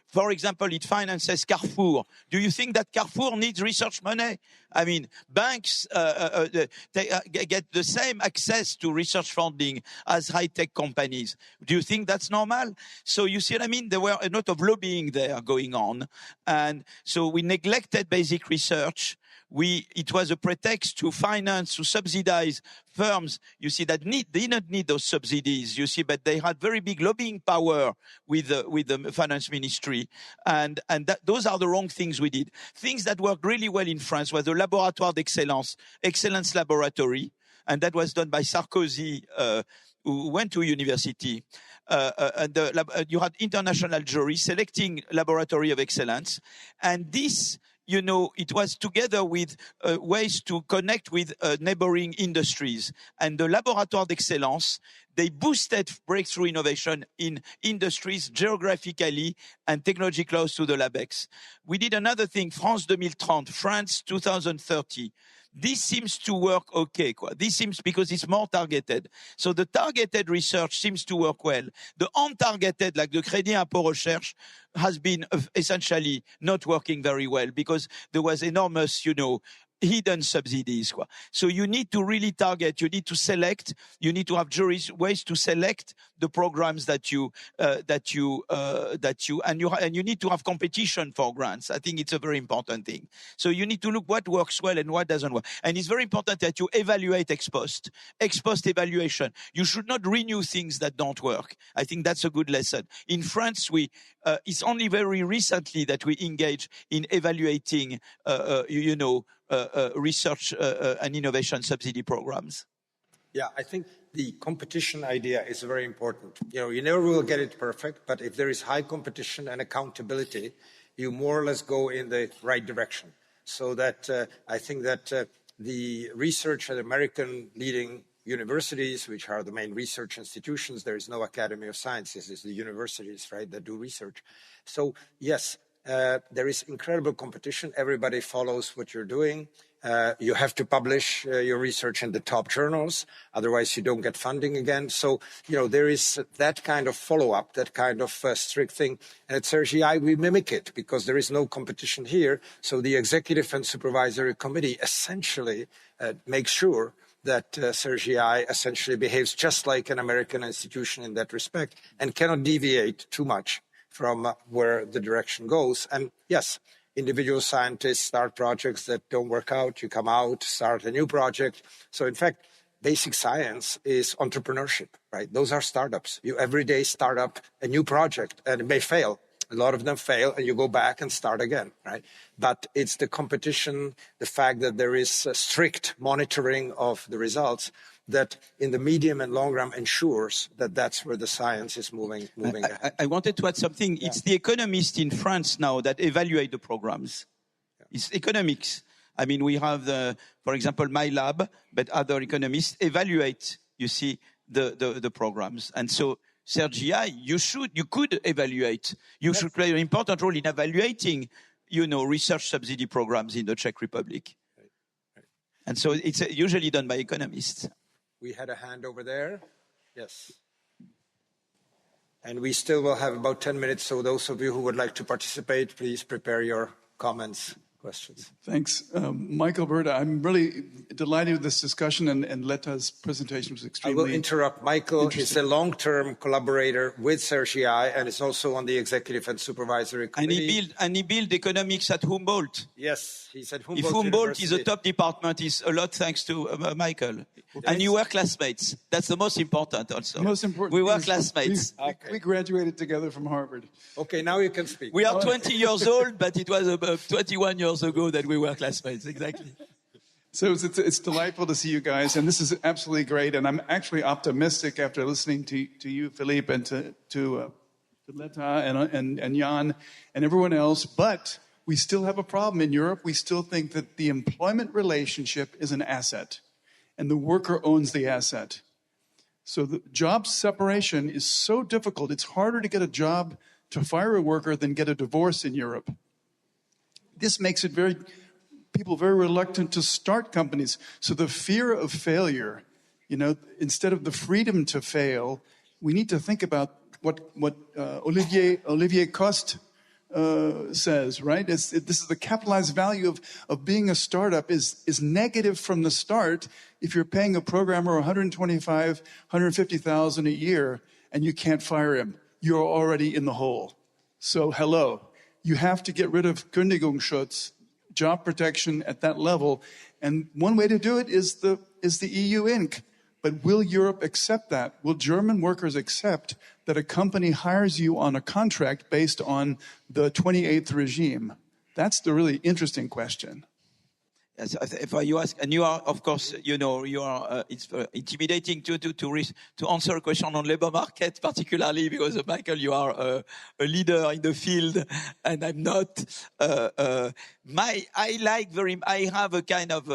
For example, it finances Carrefour. Do you think that Carrefour needs research money? I mean, banks get the same access to research funding as high-tech companies. Do you think that's normal? So you see what I mean? There were a lot of lobbying there going on. And so we neglected basic research. It was a pretext to finance, to subsidize firms, you see, that didn't need those subsidies, you see, but they had very big lobbying power with the finance ministry. And those are the wrong things we did. Things that worked really well in France was the Laboratoire d'Excellence, Excellence Laboratory, and that was done by Sarkozy, who went to university. You had international jury selecting laboratory of excellence. And this, it was together with ways to connect with neighboring industries. And the Laboratoire d'Excellence, they boosted breakthrough innovation in industries geographically and technology close to the LabEx. We did another thing, France 2030, France 2030. This seems to work okay. This seems because it's more targeted. So the targeted research seems to work well. The untargeted, like the Crédit Impôt Recherche, has been essentially not working very well because there was enormous, hidden subsidies. So you need to really target, you need to select, you need to have juries, ways to select the programs and you need to have competition for grants. I think it's a very important thing. So you need to look what works well and what doesn't work. And it's very important that you evaluate ex post evaluation. You should not renew things that don't work. I think that's a good lesson. In France, it's only very recently that we engage in evaluating, research and innovation subsidy programs. Yeah, I think the competition idea is very important. You never will get it perfect, but if there is high competition and accountability, you more or less go in the right direction. So that I think that the research at American leading universities, which are the main research institutions, there is no Academy of Sciences, it's the universities, right, that do research. So yes, there is incredible competition. Everybody follows what you're doing. You have to publish your research in the top journals, otherwise you don't get funding again. So, there is that kind of follow-up, that kind of strict thing. And at CERGE-EI, we mimic it because there is no competition here. So the executive and supervisory committee essentially makes sure that CERGE-EI essentially behaves just like an American institution in that respect and cannot deviate too much from where the direction goes. And yes, individual scientists start projects that don't work out, you come out, start a new project. So in fact, basic science is entrepreneurship, right? Those are startups. You every day start up a new project and it may fail. A lot of them fail and you go back and start again, right? But it's the competition, the fact that there is strict monitoring of the results that in the medium and long run ensures that that's where the science is moving ahead. I wanted to add something. It's the economists in France now that evaluate the programs. It's economics. I mean, we have, for example, my lab, but other economists evaluate, you see, the programs. And so CERGE-EI, you could evaluate. You should play an important role in evaluating, research subsidy programs in the Czech Republic. Right. And so it's usually done by economists. We had a hand over there. Yes. And we still will have about 10 minutes, so those of you who would like to participate, please prepare your comments, questions. Thanks. Michael Berta, I'm really delighted with this discussion, and Letta's presentation was extremely I will interrupt. Michael is a long-term collaborator with CERGE-EI and is also on the executive and supervisory committee. And he built economics at Humboldt. Yes, he's at Humboldt If Humboldt University. is a top department, it's a lot thanks to Michael. And you were classmates. That's the most important also. Most important. We were classmates. We graduated together from Harvard. Okay, now you can speak. We are 20 years old, but it was about 21 years ago that we were classmates. Exactly. So it's delightful to see you guys, and this is absolutely great. And I'm actually optimistic after listening to you, Philippe, and to Letta and Jan and everyone else. But we still have a problem in Europe. We still think that the employment relationship is an asset, and the worker owns the asset. So the job separation is so difficult. It's harder to get a job to fire a worker than get a divorce in Europe. This makes it people very reluctant to start companies. So the fear of failure, instead of the freedom to fail, we need to think about what Olivier Coste says, right? This is the capitalized value of being a startup is negative from the start. If you're paying a programmer $150,000 a year and you can't fire him, you're already in the hole. So hello, you have to get rid of Kündigungsschutz, job protection at that level. And one way to do it is the EU Inc. But will Europe accept that? Will German workers accept that a company hires you on a contract based on the 28th regime? That's the really interesting question. Yes, if you ask, and you are, of course, you are. It's intimidating to answer a question on labor market, particularly because Michael, you are a leader in the field, and I'm not. I have a kind of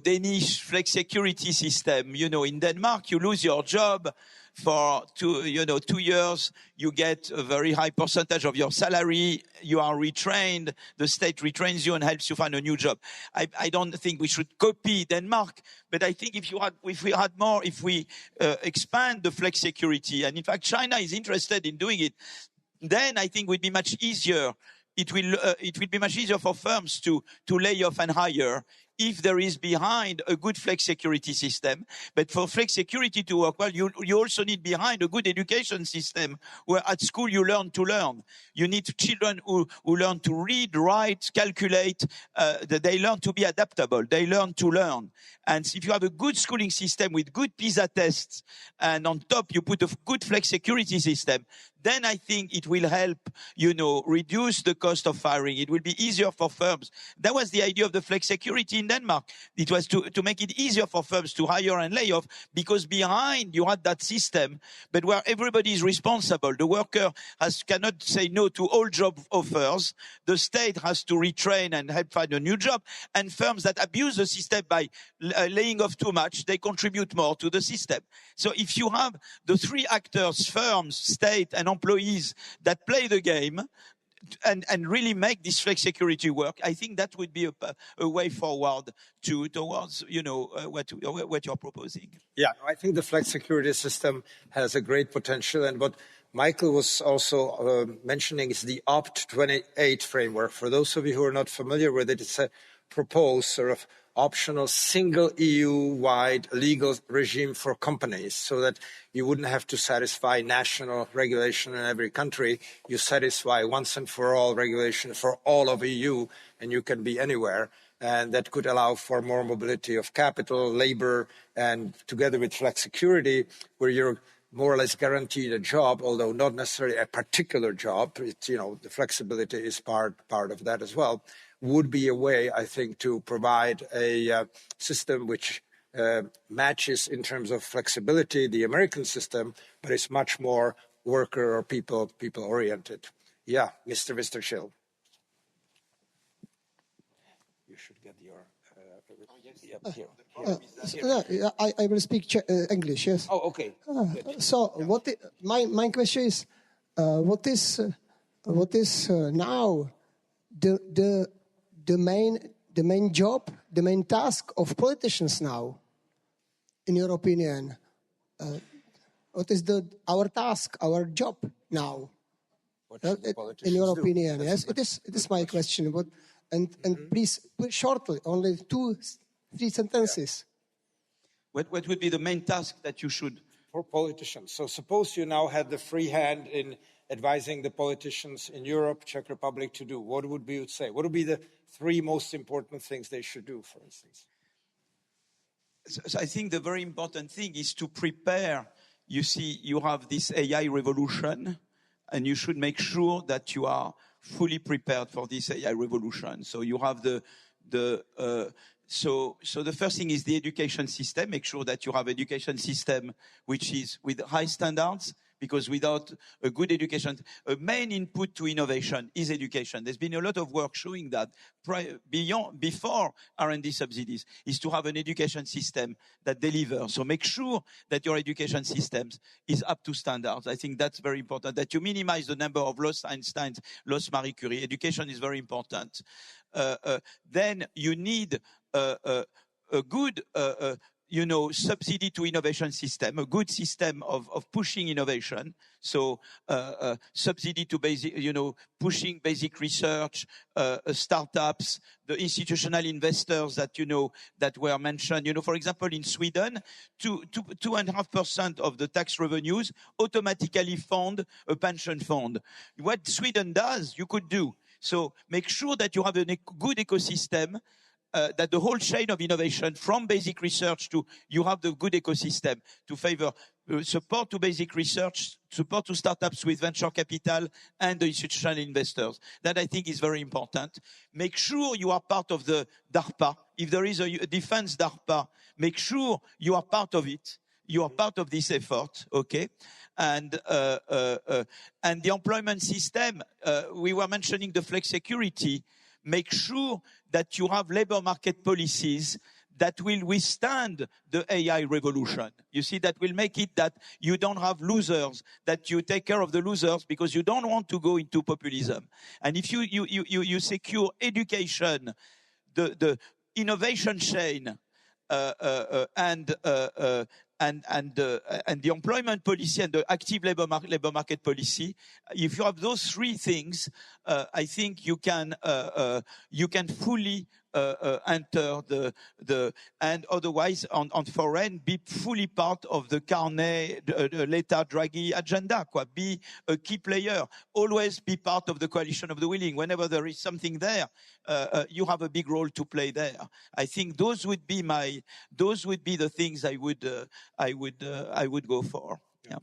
Danish flex security system. In Denmark, you lose your job for 2 years, you get a very high percentage of your salary. You are retrained. The state retrains you and helps you find a new job. I don't think we should copy Denmark, but I think if we expand the flex security, and in fact China is interested in doing it, then I think it would be much easier. It will be much easier for firms to lay off and hire if there is behind a good flex security system. But for flex security to work well, you also need behind a good education system where at school you learn to learn. You need children who learn to read, write, calculate. They learn to be adaptable. They learn to learn. And if you have a good schooling system with good PISA tests, and on top you put a good flex security system, then I think it will help, reduce the cost of firing. It will be easier for firms. That was the idea of the flex security in Denmark. It was to make it easier for firms to hire and lay off, because behind you had that system, but where everybody is responsible. The worker cannot say no to all job offers. The state has to retrain and help find a new job. And firms that abuse the system by laying off too much, they contribute more to the system. So if you have the three actors, firms, state, and employees that play the game and really make this flex security work, I think that would be a way forward towards what you're proposing. Yeah, I think the flex security system has a great potential, and what Michael was also mentioning is the OPT28 framework. For those of you who are not familiar with it, it's a proposed sort of optional single EU-wide legal regime for companies, so that you wouldn't have to satisfy national regulation in every country. You satisfy once and for all regulation for all of EU, and you can be anywhere. And that could allow for more mobility of capital, labor, and together with flex security, where you're more or less guaranteed a job, although not necessarily a particular job. It's, the flexibility is part of that as well. Would be a way, I think, to provide a system which matches in terms of flexibility the American system, but it's much more worker or people oriented. Yeah, Mr. Vystrčil. You should get your. I will speak English. Yes. Oh, okay. So my question is, what is now the main job, the main task of politicians now, in your opinion? What is our task, our job now? In your opinion, do? Yes, it is my question. Please, shortly, only 2-3 sentences. What would be the main task that you should? For politicians. So suppose you now had the free hand in advising the politicians in Europe, Czech Republic to do. What would you say? What would be the 3 most important things they should do, for instance? So I think the very important thing is to prepare. You see, you have this AI revolution, and you should make sure that you are fully prepared for this AI revolution. So you have So the first thing is the education system. Make sure that you have education system which is with high standards, because without a good education, a main input to innovation is education. There's been a lot of work showing that before R&D subsidies is to have an education system that delivers. So make sure that your education systems is up to standards. I think that's very important, that you minimize the number of lost Einsteins, lost Marie Curie. Education is very important. Then you need a good, subsidy to innovation system, a good system of pushing innovation. So, subsidy to basic, pushing basic research, startups, the institutional investors that were mentioned. For example, in Sweden, 2.5% of the tax revenues automatically fund a pension fund. What Sweden does, you could do. So make sure that you have a good ecosystem, that the whole chain of innovation, from basic research to, you have the good ecosystem to favor support to basic research, support to startups with venture capital and the institutional investors. That I think is very important. Make sure you are part of the DARPA. If there is a defense DARPA, make sure you are part of it. You are part of this effort, okay? And the employment system, we were mentioning the flex security. Make sure that you have labor market policies that will withstand the AI revolution. You see, that will make it that you don't have losers, that you take care of the losers because you don't want to go into populism. And if you secure education, the innovation chain, and the employment policy and the active labor market policy, if you have those 3 things, I think you can fully enter and otherwise on foreign, be fully part of the Carnet, Letta, Draghi agenda. Be a key player. Always be part of the coalition of the willing. Whenever there is something there, you have a big role to play there. I think those would be the things I would go for. Yeah.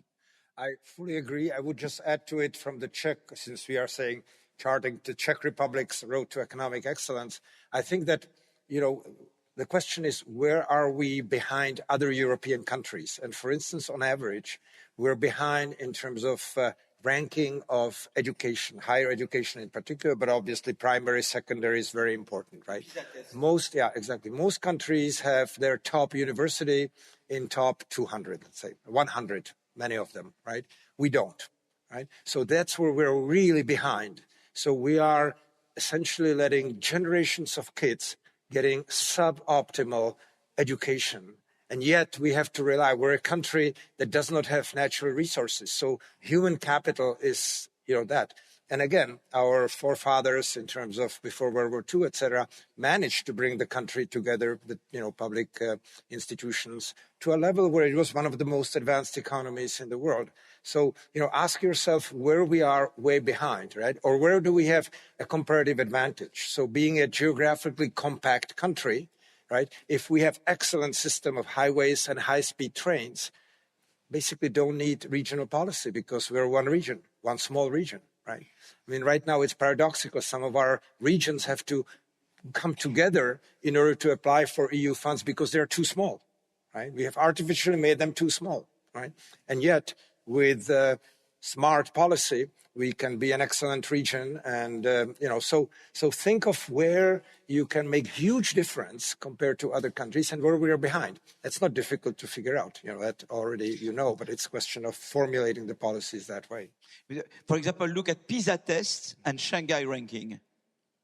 I fully agree. I would just add to it from the Czech, since we are saying charting the Czech Republic's road to economic excellence. I think that, the question is, where are we behind other European countries? And for instance, on average, we're behind in terms of ranking of education, higher education in particular, but obviously primary, secondary is very important, right? Most countries have their top university in top 200, let's say, 100, many of them, right? We don't, right? So that's where we're really behind. So we are essentially letting generations of kids getting suboptimal education. And yet we have to rely, we're a country that does not have natural resources. So human capital is, that. And again, our forefathers in terms of before World War II, etc., managed to bring the country together, the public institutions, to a level where it was one of the most advanced economies in the world. So, ask yourself where we are way behind, right? Or where do we have a comparative advantage? So being a geographically compact country, right? If we have excellent system of highways and high-speed trains, basically don't need regional policy because we're one region, one small region, right? I mean, right now it's paradoxical. Some of our regions have to come together in order to apply for EU funds because they're too small, right? We have artificially made them too small, right? And yet, with smart policy, we can be an excellent region. And, so think of where you can make huge difference compared to other countries and where we are behind. That's not difficult to figure out. That already but it's a question of formulating the policies that way. For example, look at PISA tests and Shanghai ranking.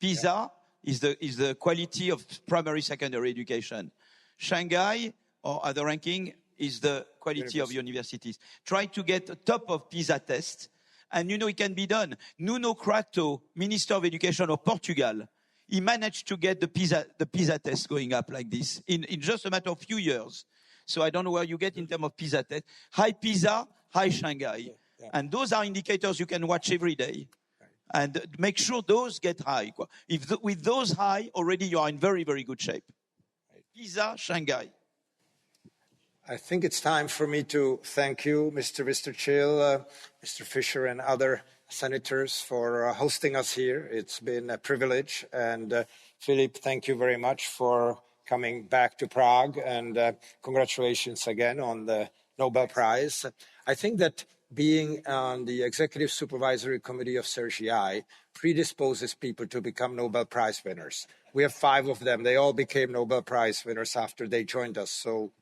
PISA is the quality of primary, secondary education. Shanghai or other ranking is the quality of universities. Try to get the top of PISA test, and it can be done. Nuno Crato, Minister of Education of Portugal, he managed to get the PISA test going up like this in just a matter of few years. So I don't know where you get in terms of PISA test. High PISA, high Shanghai. Yeah. And those are indicators you can watch every day. And make sure those get high. With those high, already you are in very, very good shape. PISA, Shanghai. I think it's time for me to thank you, Mr. Vystrčil, Mr. Fischer, and other senators for hosting us here. It's been a privilege. And Philippe, thank you very much for coming back to Prague. And congratulations again on the Nobel Prize. I think that being on the Executive Supervisory Committee of CERGE-EI predisposes people to become Nobel Prize winners. We have 5 of them. They all became Nobel Prize winners after they joined us. So,